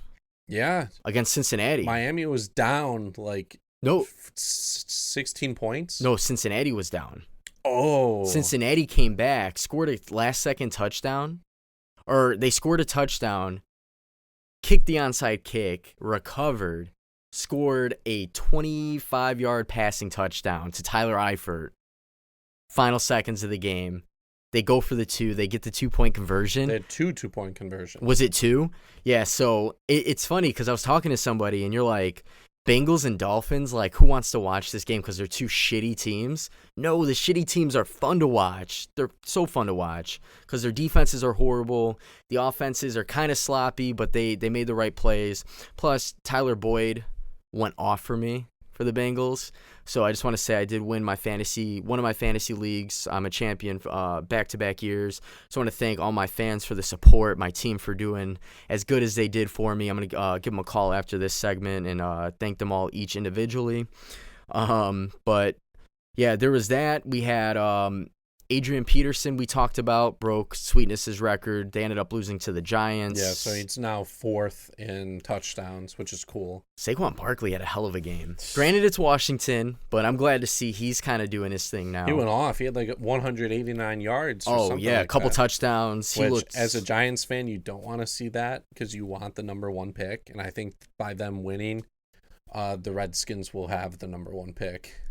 Yeah. Against Cincinnati. Miami was down 16 points. No, Cincinnati was down. Oh. Cincinnati came back, scored a last-second touchdown. Or they scored a touchdown, kicked the onside kick, recovered, scored a 25-yard passing touchdown to Tyler Eifert. Final seconds of the game. They go for the 2. They get the 2-point conversion. They had 2 2-point conversions. Was it 2? Yeah, so it's funny because I was talking to somebody and you're like, Bengals and Dolphins, like, who wants to watch this game because they're 2 shitty teams? No, the shitty teams are fun to watch. They're so fun to watch because their defenses are horrible. The offenses are kind of sloppy, but they made the right plays. Plus, Tyler Boyd went off for me for the Bengals. So I just want to say I did win one of my fantasy leagues. I'm a champion back-to-back years. So I want to thank all my fans for the support, my team for doing as good as they did for me. I'm going to give them a call after this segment and thank them all each individually. But yeah, there was that. We had Adrian Peterson, we talked about, broke Sweetness's record. They ended up losing to the Giants. Yeah, so he's now 4th in touchdowns, which is cool. Saquon Barkley had a hell of a game. Granted, it's Washington, but I'm glad to see he's kind of doing his thing now. He went off. He had like 189 yards or something yeah, like a couple that. touchdowns. Which, as a Giants fan, you don't want to see that because you want the number 1 pick. And I think by them winning, the Redskins will have the number 1 pick.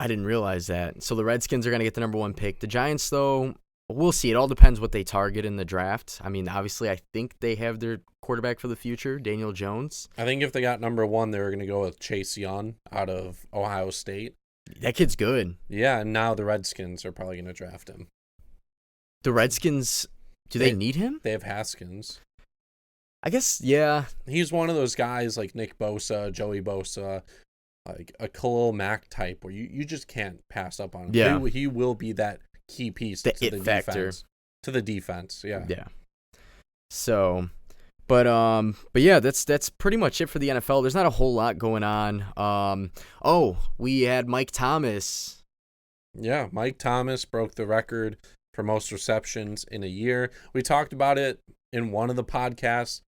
I didn't realize that. So the Redskins are going to get the number 1 pick. The Giants, though, we'll see. It all depends what they target in the draft. I mean, obviously, I think they have their quarterback for the future, Daniel Jones. I think if they got number 1, they were going to go with Chase Young out of Ohio State. That kid's good. Yeah, and now the Redskins are probably going to draft him. The Redskins, do they need him? They have Haskins. I guess, yeah. He's one of those guys like Nick Bosa, Joey Bosa, like a Khalil Mack type where you just can't pass up on him. Yeah. He will be that key piece The to it the factor. defense. To the defense, yeah. Yeah. So, but yeah, that's pretty much it for the NFL. There's not a whole lot going on. We had Mike Thomas. Yeah, Mike Thomas broke the record for most receptions in a year. We talked about it in one of the podcasts.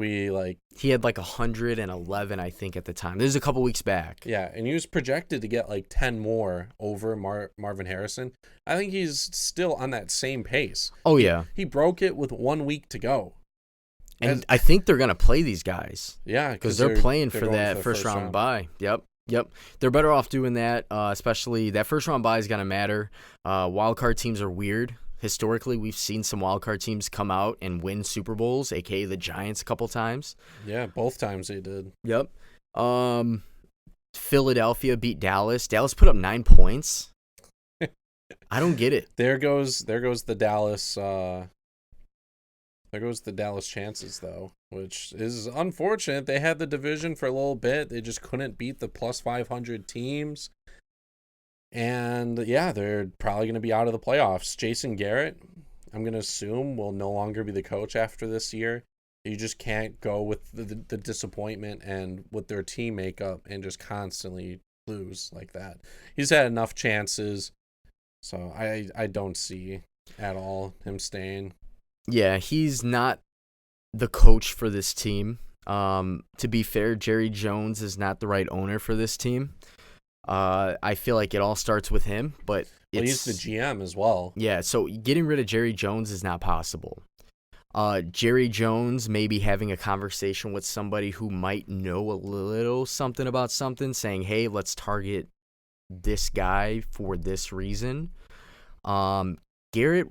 He had like 111, I think, at the time. This is a couple weeks back. Yeah, and he was projected to get like 10 more over Marvin Harrison. I think he's still on that same pace. Oh, yeah. He broke it with 1 week to go. And I think they're going to play these guys. Yeah, because they're playing for that first round bye. Yep. They're better off doing that, especially that first round bye is going to matter. Wild card teams are weird. Historically, we've seen some wildcard teams come out and win Super Bowls, a.k.a. the Giants a couple times. Yeah, both times they did. Yep. Philadelphia beat Dallas. Dallas put up 9 points. I don't get it. There goes the Dallas. There goes the Dallas chances, though, which is unfortunate. They had the division for a little bit. They just couldn't beat the plus 500 teams. And, yeah, they're probably going to be out of the playoffs. Jason Garrett, I'm going to assume, will no longer be the coach after this year. You just can't go with the disappointment and with their team makeup and just constantly lose like that. He's had enough chances, so I don't see at all him staying. Yeah, he's not the coach for this team. To be fair, Jerry Jones is not the right owner for this team. I feel like it all starts with him, but he's the GM as well. Yeah, so getting rid of Jerry Jones is not possible. Jerry Jones maybe having a conversation with somebody who might know a little something about something, saying, hey, let's target this guy for this reason. Garrett,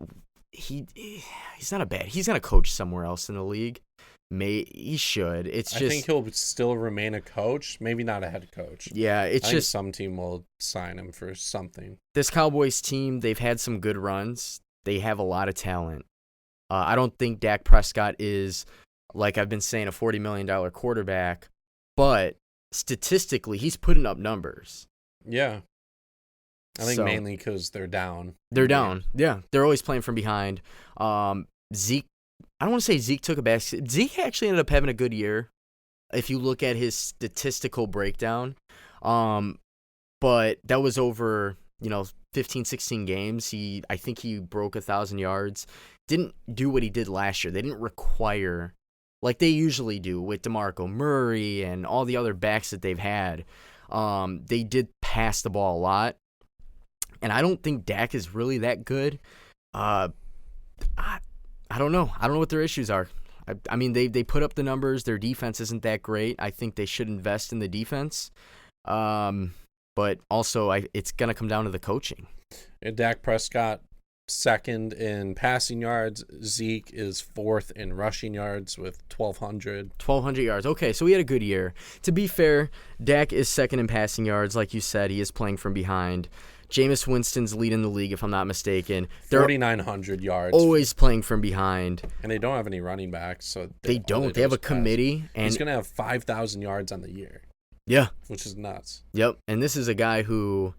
he's not a bad. He's going to coach somewhere else in the league. He should. I think he'll still remain a coach, maybe not a head coach. Yeah, I think some team will sign him for something. This Cowboys team, they've had some good runs. They have a lot of talent. I don't think Dak Prescott is, like I've been saying, a $40 million quarterback, but statistically, he's putting up numbers. Yeah. I think mainly because they're down. They're down. Yeah, they're always playing from behind. Zeke. I don't want to say Zeke took a back. Zeke actually ended up having a good year if you look at his statistical breakdown. But that was over, 15, 16 games. I think he broke 1,000 yards. Didn't do what he did last year. They didn't require, like they usually do with DeMarco Murray and all the other backs that they've had. They did pass the ball a lot. And I don't think Dak is really that good. I don't know. I don't know what their issues are. I mean, they put up the numbers. Their defense isn't that great. I think they should invest in the defense. But also, it's going to come down to the coaching. And Dak Prescott, 2nd in passing yards. Zeke is 4th in rushing yards with 1,200. 1,200 yards. Okay, so he had a good year. To be fair, Dak is 2nd in passing yards. Like you said, he is playing from behind. Jameis Winston's leading the league, if I'm not mistaken. They're 4,900 yards. Always playing from behind. And they don't have any running backs. So they don't. They have a committee. And he's going to have 5,000 yards on the year. Yeah. Which is nuts. Yep. And this is a guy who,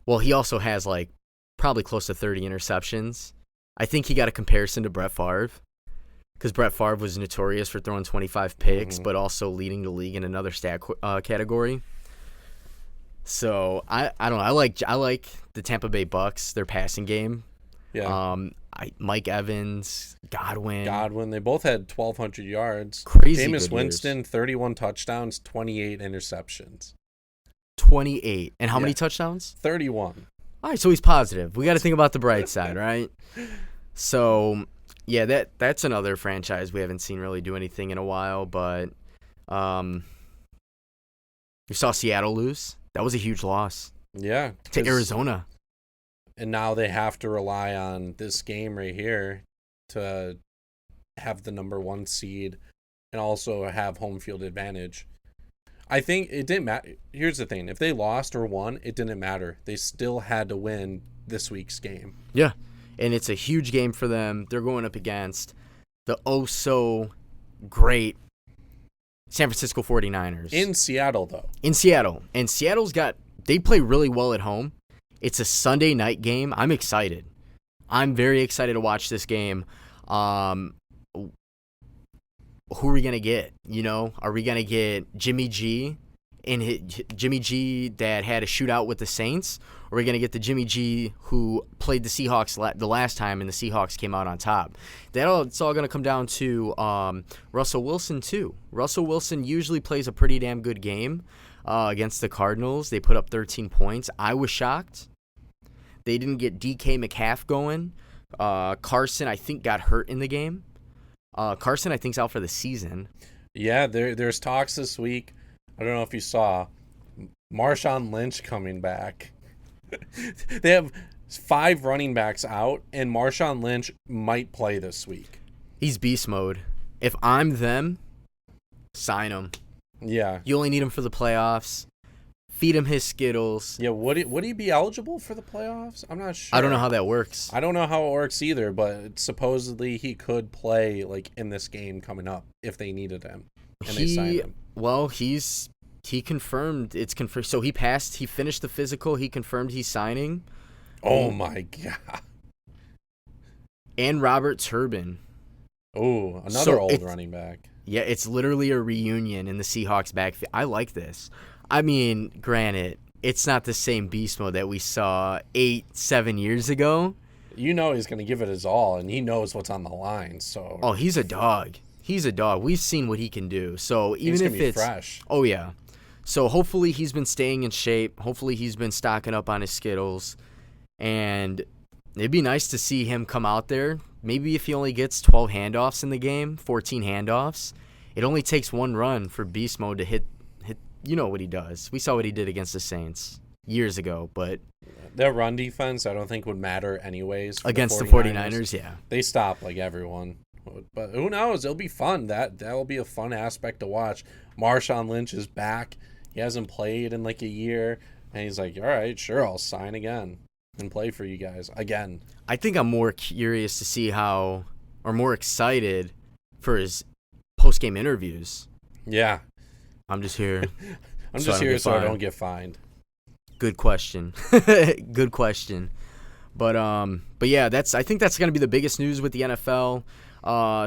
well, he also has like probably close to 30 interceptions. I think he got a comparison to Brett Favre, because Brett Favre was notorious for throwing 25 picks, but also leading the league in another stat category. So I don't know. I like the Tampa Bay Bucks, their passing game. Yeah. Mike Evans, Godwin. They both had 1,200 yards. Crazy. Jameis good Winston, years. 31 touchdowns, 28 interceptions. 28. And how many touchdowns? 31. All right, so he's positive. We got to think about the bright side, right? So, yeah, that's another franchise we haven't seen really do anything in a while. But you saw Seattle lose. That was a huge loss. Yeah. To Arizona. And now they have to rely on this game right here to have the number 1 seed and also have home field advantage. I think it didn't matter. Here's the thing. If they lost or won, it didn't matter. They still had to win this week's game. Yeah, and it's a huge game for them. They're going up against the oh-so-great San Francisco 49ers. In Seattle, though. In Seattle. And Seattle's they play really well at home. It's a Sunday night game. I'm excited. I'm very excited to watch this game. Who are we going to get? Are we going to get Jimmy G Jimmy G that had a shootout with the Saints? Or are we going to get the Jimmy G who played the Seahawks the last time and the Seahawks came out on top? It's all going to come down to Russell Wilson, too. Russell Wilson usually plays a pretty damn good game against the Cardinals. They put up 13 points. I was shocked. They didn't get DK Metcalf going. Carson, I think, got hurt in the game. Carson, I think, is out for the season. Yeah, there's talks this week. I don't know if you saw Marshawn Lynch coming back. They have 5 running backs out, and Marshawn Lynch might play this week. He's beast mode. If I'm them, sign him. Yeah. You only need him for the playoffs. Feed him his Skittles. Yeah, would he be eligible for the playoffs? I'm not sure. I don't know how that works. I don't know how it works either, but supposedly he could play like in this game coming up if they needed him and they signed him. Well, he confirmed. It's confirmed. So he passed. He finished the physical. He confirmed he's signing. Oh my God. And Robert Turbin. Oh, another old running back. Yeah, it's literally a reunion in the Seahawks backfield. I like this. I mean, granted, it's not the same beast mode that we saw 8-7 years ago. He's going to give it his all, and he knows what's on the line. So. Oh, he's a dog. He's a dog. We've seen what he can do. So even if it's fresh. Oh yeah. So hopefully he's been staying in shape. Hopefully he's been stocking up on his Skittles, and it'd be nice to see him come out there. Maybe if he only gets 12 handoffs in the game, 14 handoffs, it only takes one run for beast mode to hit. You know what he does. We saw what he did against the Saints years ago, but their run defense I don't think would matter anyways. Against the 49ers, yeah. They stop like everyone. But who knows? It'll be fun. That will be a fun aspect to watch. Marshawn Lynch is back. He hasn't played in like a year, and he's like, all right, sure, I'll sign again and play for you guys again. I think I'm more curious to see more excited for his post-game interviews. Yeah. I'm just here. so I don't get fined. Good question. Good question. But yeah, I think that's going to be the biggest news with the NFL.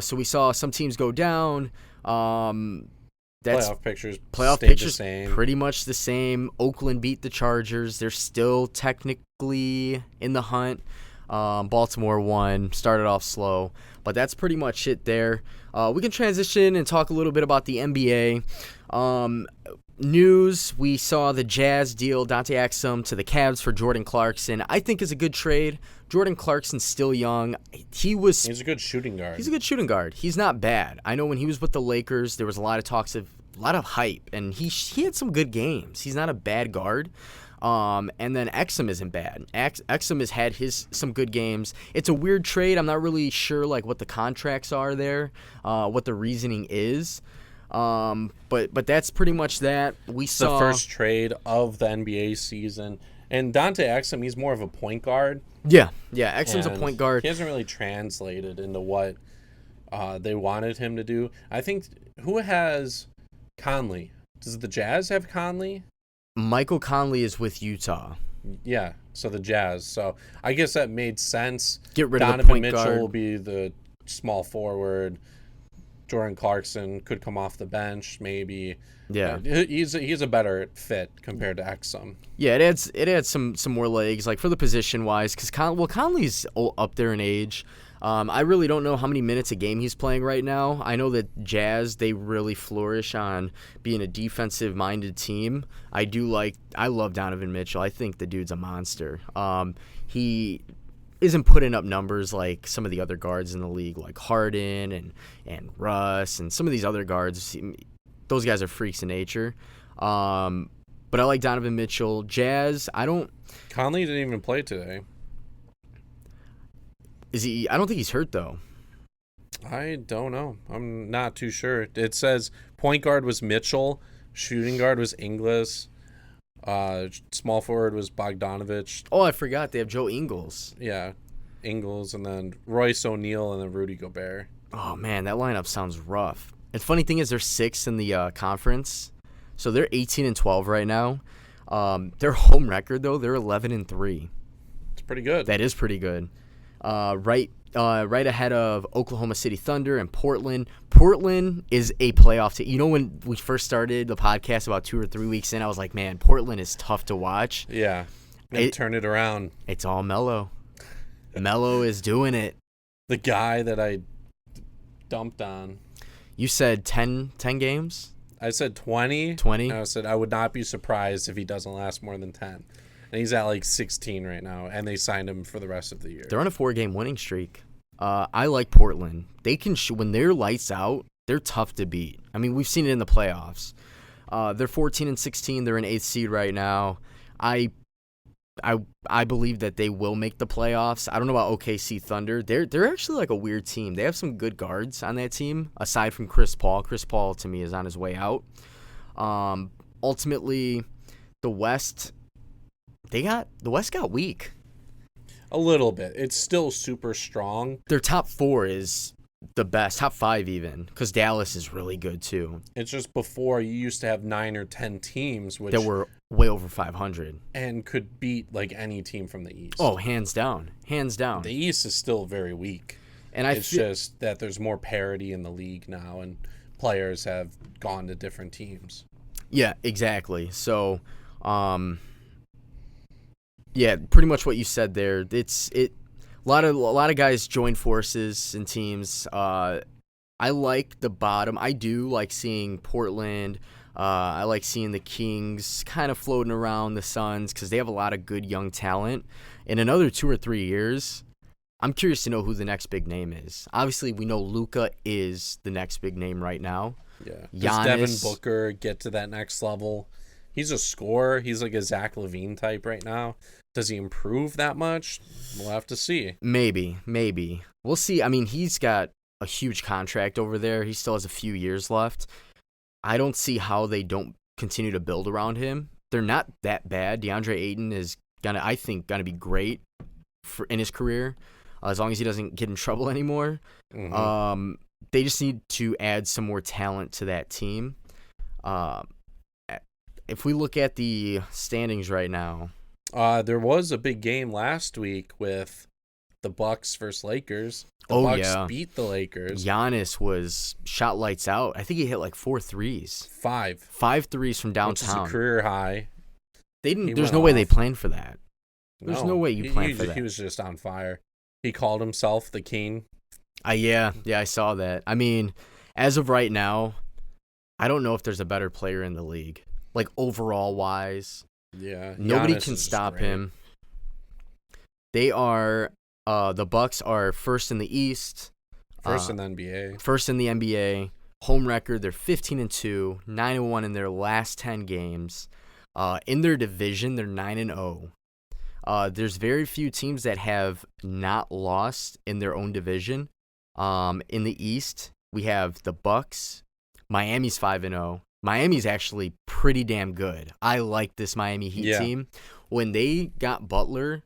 So we saw some teams go down. Playoff pictures the same. Pretty much the same. Oakland beat the Chargers. They're still technically in the hunt. Baltimore won. Started off slow. But that's pretty much it there. We can transition and talk a little bit about the NBA. News, we saw the Jazz deal Dante Exum to the Cavs for Jordan Clarkson. I think is a good trade. Jordan Clarkson's still young. He's a good shooting guard. He's a good shooting guard. He's not bad. I know when he was with the Lakers, there was a lot of hype, and he had some good games. He's not a bad guard. And then Exum isn't bad. Exum has had some good games. It's a weird trade. I'm not really sure like what the contracts are there, what the reasoning is. But that's pretty much that. We saw the first trade of the NBA season, and Dante Exum, he's more of a point guard. Yeah. Exum's a point guard. He hasn't really translated into what they wanted him to do. I think who has Conley Does the Jazz have Conley? Michael Conley is with Utah. Yeah, so the Jazz. So I guess that made sense. Get rid of the Donovan point Mitchell guard. will be the small forward. Jordan Clarkson could come off the bench, maybe. Yeah. He's a better fit compared to Exum. Yeah, it adds some more legs, like for the position wise, because Conley's up there in age. I really don't know how many minutes a game he's playing right now. I know that Jazz, they really flourish on being a defensive minded team. I love Donovan Mitchell. I think the dude's a monster. He isn't putting up numbers like some of the other guards in the league, like Harden and Russ and some of these other guards. Those guys are freaks in nature. But I like Donovan Mitchell. Jazz, Conley didn't even play today. Is he? I don't think he's hurt though. I don't know. I'm not too sure. It says point guard was Mitchell, shooting guard was Ingles, small forward was Bogdanovich. Oh, I forgot they have Joe Ingles. Yeah, Ingles, and then Royce O'Neal, and then Rudy Gobert. Oh man, that lineup sounds rough. And funny thing is, they're sixth in the conference, so they're 18-12 right now. Their home record though, they're 11-3. It's pretty good. That is pretty good. Right ahead of Oklahoma City Thunder and Portland. Portland is a playoff team. You know, when we first started the podcast about 2 or 3 weeks in, I was like, man, Portland is tough to watch. Yeah. They turn it around. It's all Melo. Melo is doing it. The guy that I dumped on. You said 10 games? I said 20. 20? I said I would not be surprised if he doesn't last more than 10. And he's at like 16 right now, and they signed him for the rest of the year. They're on a 4-game winning streak. I like Portland. They can when they're lights out, they're tough to beat. I mean, we've seen it in the playoffs. They're 14-16. They're an 8th seed right now. I believe that they will make the playoffs. I don't know about OKC Thunder. They're actually like a weird team. They have some good guards on that team, aside from Chris Paul. Chris Paul, to me, is on his way out. Ultimately, the West got weak. A little bit. It's still super strong. Their top 4 is the best, top 5 even, because Dallas is really good too. It's just before you used to have 9 or 10 teams that were way over 500 and could beat like any team from the East. Oh, hands down. The East is still very weak, and it's just that there's more parity in the league now, and players have gone to different teams. Yeah, exactly. So, yeah, pretty much what you said there. A lot of guys join forces and teams. I like the bottom. I do like seeing Portland. I like seeing the Kings kind of floating around, the Suns, because they have a lot of good young talent. In another 2 or 3 years, I'm curious to know who the next big name is. Obviously, we know Luka is the next big name right now. Yeah. Giannis, Does Devin Booker get to that next level? He's a scorer. He's like a Zach LaVine type right now. Does he improve that much? We'll have to see. Maybe. We'll see. I mean, he's got a huge contract over there. He still has a few years left. I don't see how they don't continue to build around him. They're not that bad. DeAndre Ayton is I think, gonna be great in his career, as long as he doesn't get in trouble anymore. Mm-hmm. They just need to add some more talent to that team. If we look at the standings right now, there was a big game last week with the Bucks versus Lakers. The Bucks beat the Lakers. Giannis was shot lights out. I think he hit like 4 threes. 5 threes from downtown. Which is a career high. There's no way they planned for that. There's no way you planned for that. He was just on fire. He called himself the king. Yeah, I saw that. I mean, as of right now, I don't know if there's a better player in the league. Like, overall wise. Yeah. Nobody can stop him. They are, the Bucks are first in the East. First in the NBA. First in the NBA. Home record, they're 15-2, 9-1 in their last 10 games. In their division, they're 9-0. There's very few teams that have not lost in their own division. In the East, we have the Bucks. Miami's 5-0. Miami's actually pretty damn good. I like this Miami Heat team. When they got Butler,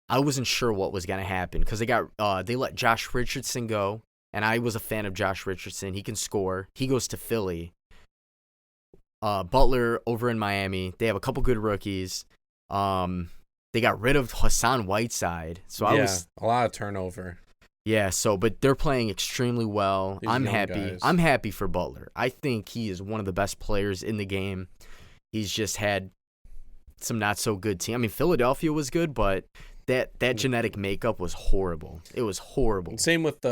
I wasn't sure what was going to happen because they let Josh Richardson go, and I was a fan of Josh Richardson. He can score. He goes to Philly. Butler over in Miami. They have a couple good rookies. They got rid of Hassan Whiteside. So a lot of turnover. Yeah, but they're playing extremely well. These I'm young happy. guys. I'm happy for Butler. I think he is one of the best players in the game. He's just had some not so good team. I mean, Philadelphia was good, but that genetic makeup was horrible. It was horrible. Same with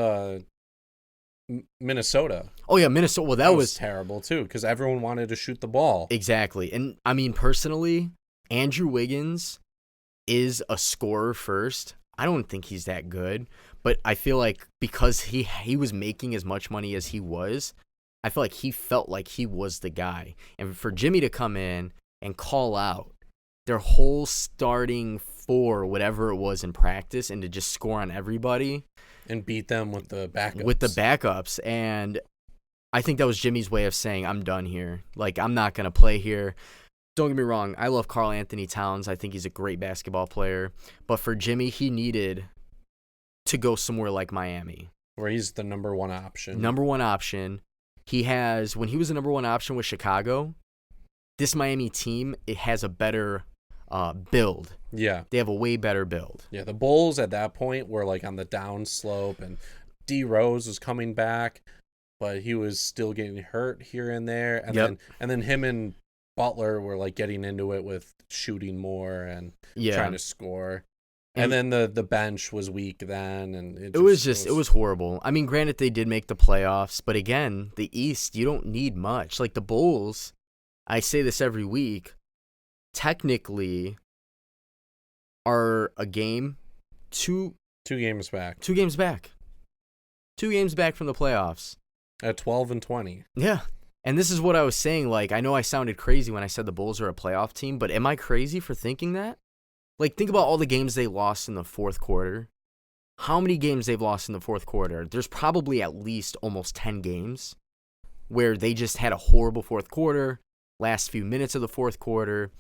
Minnesota. Oh yeah, Minnesota. Well, that was terrible too because everyone wanted to shoot the ball. Exactly. And I mean, personally, Andrew Wiggins is a scorer first. I don't think he's that good, but I feel like because he was making as much money as he was, I feel like he felt like he was the guy. And for Jimmy to come in and call out their whole starting four, whatever it was in practice, and to just score on everybody and beat them with the backups. And I think that was Jimmy's way of saying, I'm done here. Like, I'm not going to play here. Don't get me wrong. I love Karl Anthony Towns. I think he's a great basketball player. But for Jimmy, he needed to go somewhere like Miami, where he's the number one option. When he was the number one option with Chicago, this Miami team, it has a better build. Yeah. They have a way better build. Yeah, the Bulls at that point were like on the down slope, and D Rose was coming back, but he was still getting hurt here and there. And then him and Butler were like getting into it with shooting more and trying to score. And then the bench was weak then, and it was horrible. I mean, granted, they did make the playoffs, but again, the East, you don't need much. Like the Bulls, I say this every week, technically are a game, two games back. 2 games back. 2 games back from the playoffs. At 12-20. Yeah. And this is what I was saying. Like, I know I sounded crazy when I said the Bulls are a playoff team, but am I crazy for thinking that? Like, think about all the games they lost in the fourth quarter. How many games they've lost in the fourth quarter? There's probably at least almost 10 games where they just had a horrible fourth quarter, last few minutes of the fourth quarter,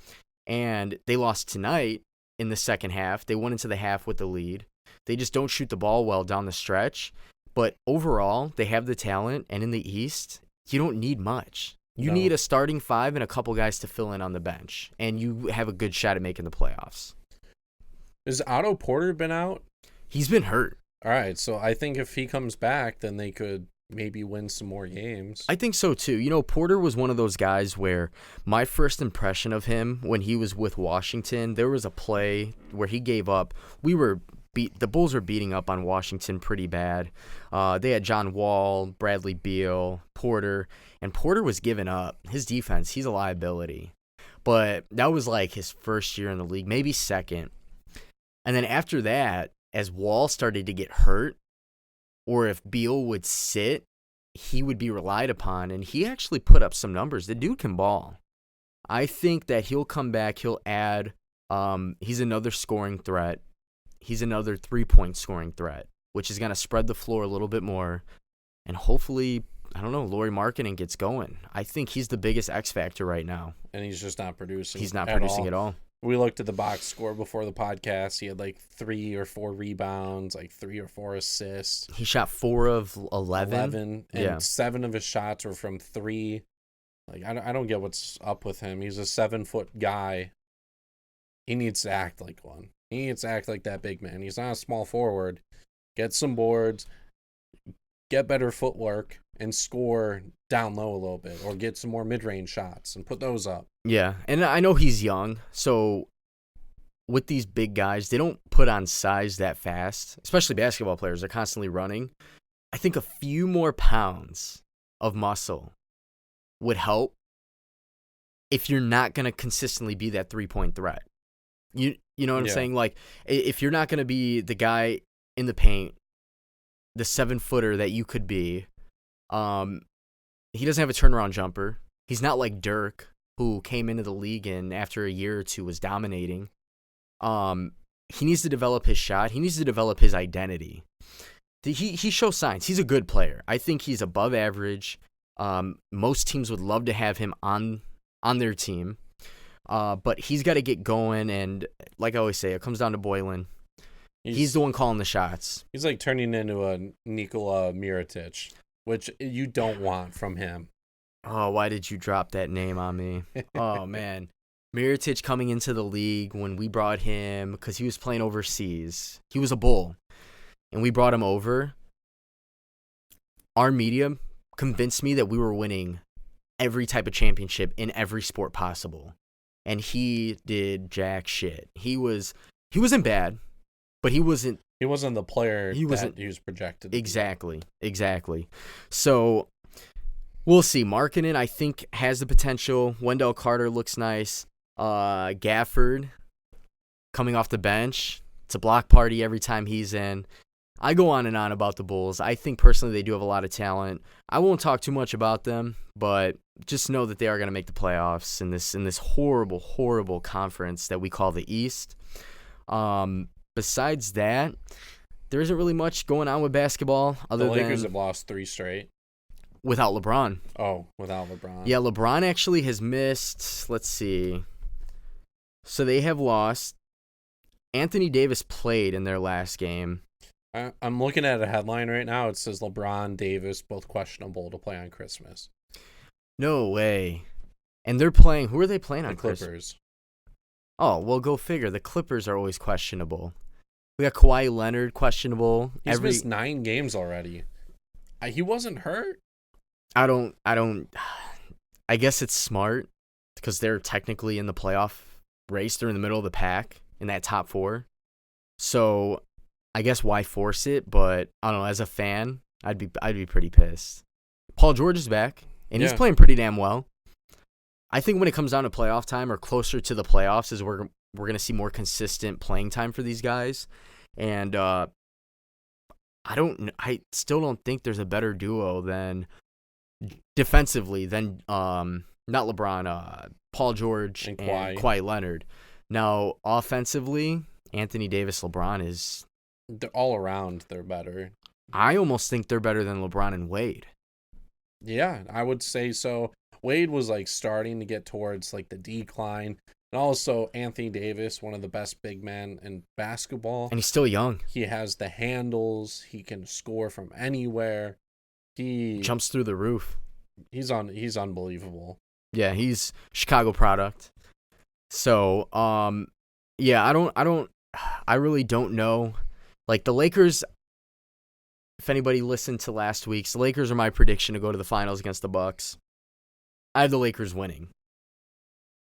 and they lost tonight in the second half. They went into the half with the lead. They just don't shoot the ball well down the stretch. But overall, they have the talent, and in the East, you don't need much. You need a starting 5 and a couple guys to fill in on the bench, and you have a good shot at making the playoffs. Has Otto Porter been out? He's been hurt. All right, so I think if he comes back, then they could maybe win some more games. I think so, too. You know, Porter was one of those guys where my first impression of him when he was with Washington, there was a play where he gave up. The Bulls were beating up on Washington pretty bad. They had John Wall, Bradley Beal, Porter, and Porter was giving up. His defense, he's a liability. But that was like his first year in the league, maybe second. And then after that, as Wall started to get hurt, or if Beal would sit, he would be relied upon, and he actually put up some numbers. The dude can ball. I think that he'll come back. He'll add. He's another scoring threat. He's another 3-point scoring threat, which is going to spread the floor a little bit more. And hopefully, I don't know, Lauri Markkanen gets going. I think he's the biggest X factor right now. And he's just not producing. He's not producing at all. We looked at the box score before the podcast. He had like 3 or 4 rebounds, like 3 or 4 assists. He shot 4 of 11. And 7 of his shots were from 3. Like, I don't get what's up with him. He's a 7-foot guy. He needs to act like one. He needs to act like that big man. He's not a small forward. Get some boards, get better footwork, and score down low a little bit, or get some more mid-range shots and put those up. Yeah, and I know he's young, so with these big guys, they don't put on size that fast, especially basketball players. They're constantly running. I think a few more pounds of muscle would help if you're not going to consistently be that 3-point threat. You know what I'm saying? Like, if you're not going to be the guy in the paint, the 7-footer that you could be, he doesn't have a turnaround jumper. He's not like Dirk, who came into the league and after a year or two was dominating. He needs to develop his shot. He needs to develop his identity. He shows signs. He's a good player. I think he's above average. Most teams would love to have him on their team. But he's got to get going, and like I always say, it comes down to Boylan. He's the one calling the shots. He's like turning into a Nikola Mirotic, which you don't want from him. Oh, why did you drop that name on me? Oh, man. Mirotic coming into the league when we brought him because he was playing overseas. He was a Bull, and we brought him over. Our media convinced me that we were winning every type of championship in every sport possible, and he did jack shit. He wasn't bad, but he wasn't. He wasn't the player he was projected to be. Exactly. So we'll see. Markkanen, I think, has the potential. Wendell Carter looks nice. Gafford coming off the bench. It's a block party every time he's in. I go on and on about the Bulls. I think personally they do have a lot of talent. I won't talk too much about them, but just know that they are going to make the playoffs in this horrible, horrible conference that we call the East. Besides that, there isn't really much going on with basketball other than the Lakers have lost 3 straight. Without LeBron. Oh, without LeBron. Yeah, LeBron actually has missed, let's see. So they have lost. Anthony Davis played in their last game. I'm looking at a headline right now. It says LeBron, Davis, both questionable to play on Christmas. No way. And they're playing, who are they playing on Clippers. Christmas? Oh, well, go figure. The Clippers are always questionable. We got Kawhi Leonard questionable. He's missed 9 games already. He wasn't hurt. I guess it's smart because they're technically in the playoff race. They're in the middle of the pack in that top 4. So I guess why force it? But I don't know. As a fan, I'd be pretty pissed. Paul George is back, and he's playing pretty damn well. I think when it comes down to playoff time or closer to the playoffs is where we're going to see more consistent playing time for these guys. And I still don't think there's a better duo than defensively than not LeBron, Paul George and Kawhi Leonard. Now, offensively, Anthony Davis, LeBron is... They're all around, they're better. I almost think they're better than LeBron and Wade. Yeah, I would say so. Wade was like starting to get towards like the decline. And also Anthony Davis, one of the best big men in basketball. And he's still young. He has the handles. He can score from anywhere. He jumps through the roof. He's unbelievable. Yeah, he's Chicago product. So, yeah, I really don't know. Like the Lakers, if anybody listened to last week's, the Lakers are my prediction to go to the finals against the Bucks. I have the Lakers winning.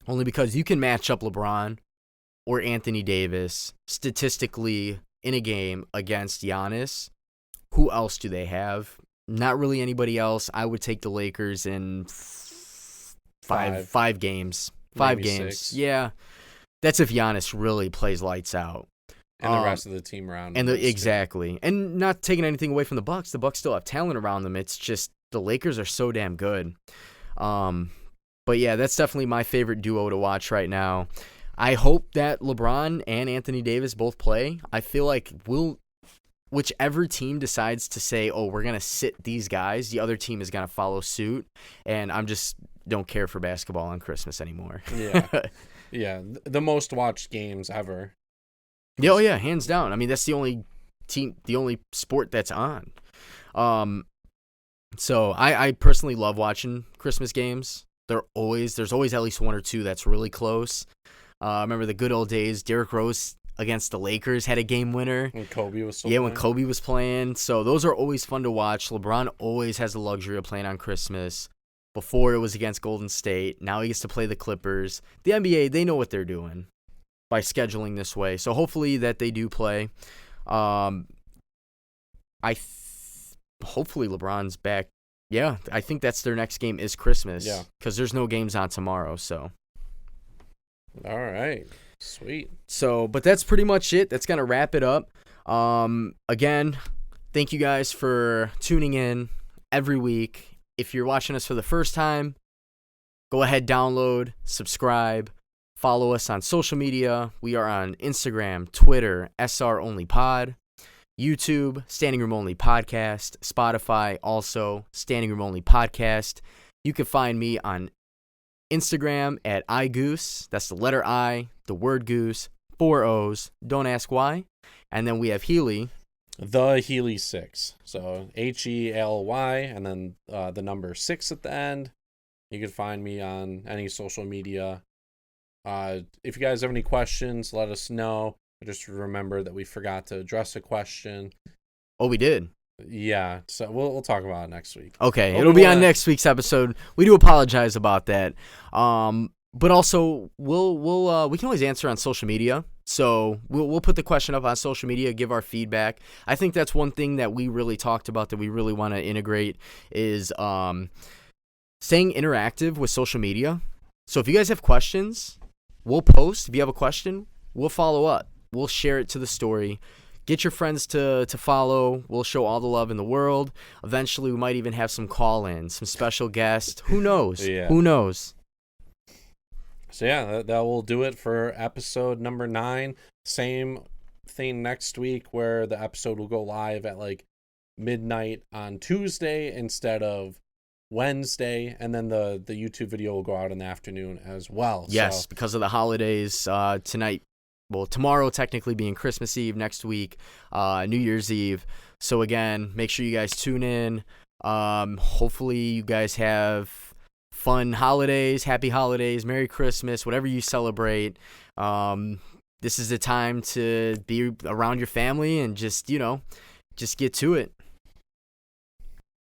Only because you can match up LeBron or Anthony Davis statistically in a game against Giannis. Who else do they have? Not really anybody else. I would take the Lakers in five games. 5 games. 6. Yeah. That's if Giannis really plays lights out. And the rest of the team around him. Exactly. And not taking anything away from the Bucks. The Bucks still have talent around them. It's just the Lakers are so damn good. But yeah, that's definitely my favorite duo to watch right now. I hope that LeBron and Anthony Davis both play. I feel like whichever team decides to say, oh, we're going to sit these guys, the other team is going to follow suit. And I'm just don't care for basketball on Christmas anymore. Yeah. Yeah. The most watched games ever. Yeah, oh yeah, hands down. I mean, that's the only sport that's on. So I personally love watching Christmas games. There's always at least 1 or 2 that's really close. Remember the good old days, Derrick Rose against the Lakers had a game winner. When Kobe was still playing. When Kobe was playing. So those are always fun to watch. LeBron always has the luxury of playing on Christmas. Before it was against Golden State. Now he gets to play the Clippers. The NBA, they know what they're doing by scheduling this way. So hopefully that they do play. Hopefully LeBron's back. Yeah, I think that's their next game is Christmas. Yeah. Because there's no games on tomorrow, so. All right. Sweet. So, but that's pretty much it. That's going to wrap it up. Again, thank you guys for tuning in every week. If you're watching us for the first time, go ahead, download, subscribe, follow us on social media. We are on Instagram, Twitter, SR Only Pod, YouTube, Standing Room Only Podcast, Spotify, also Standing Room Only Podcast. You can find me on Instagram at iGoose. That's the letter I, the word goose, 4 O's. Don't ask why. And then we have Healy. The Healy 6. So Hely and then the number 6 at the end. You can find me on any social media. If you guys have any questions, let us know. Just remember that we forgot to address a question. Oh, we did. Yeah, so we'll talk about it next week. Okay, it'll be on next week's episode. We do apologize about that. But also we can always answer on social media. So we'll put the question up on social media, give our feedback. I think that's one thing that we really talked about that we really want to integrate is staying interactive with social media. So if you guys have questions, we'll post. If you have a question, we'll follow up. We'll share it to the story. Get your friends to follow. We'll show all the love in the world. Eventually, we might even have some call-ins, some special guests. Who knows? Yeah. Who knows? So, yeah, that will do it for episode number 9. Same thing next week where the episode will go live at like midnight on Tuesday instead of Wednesday. And then the YouTube video will go out in the afternoon as well. Yes, so, because of the holidays tonight. Well, tomorrow technically being Christmas Eve, next week, New Year's Eve. So again, make sure you guys tune in. Hopefully you guys have fun holidays, happy holidays, Merry Christmas, whatever you celebrate. This is the time to be around your family and just get to it.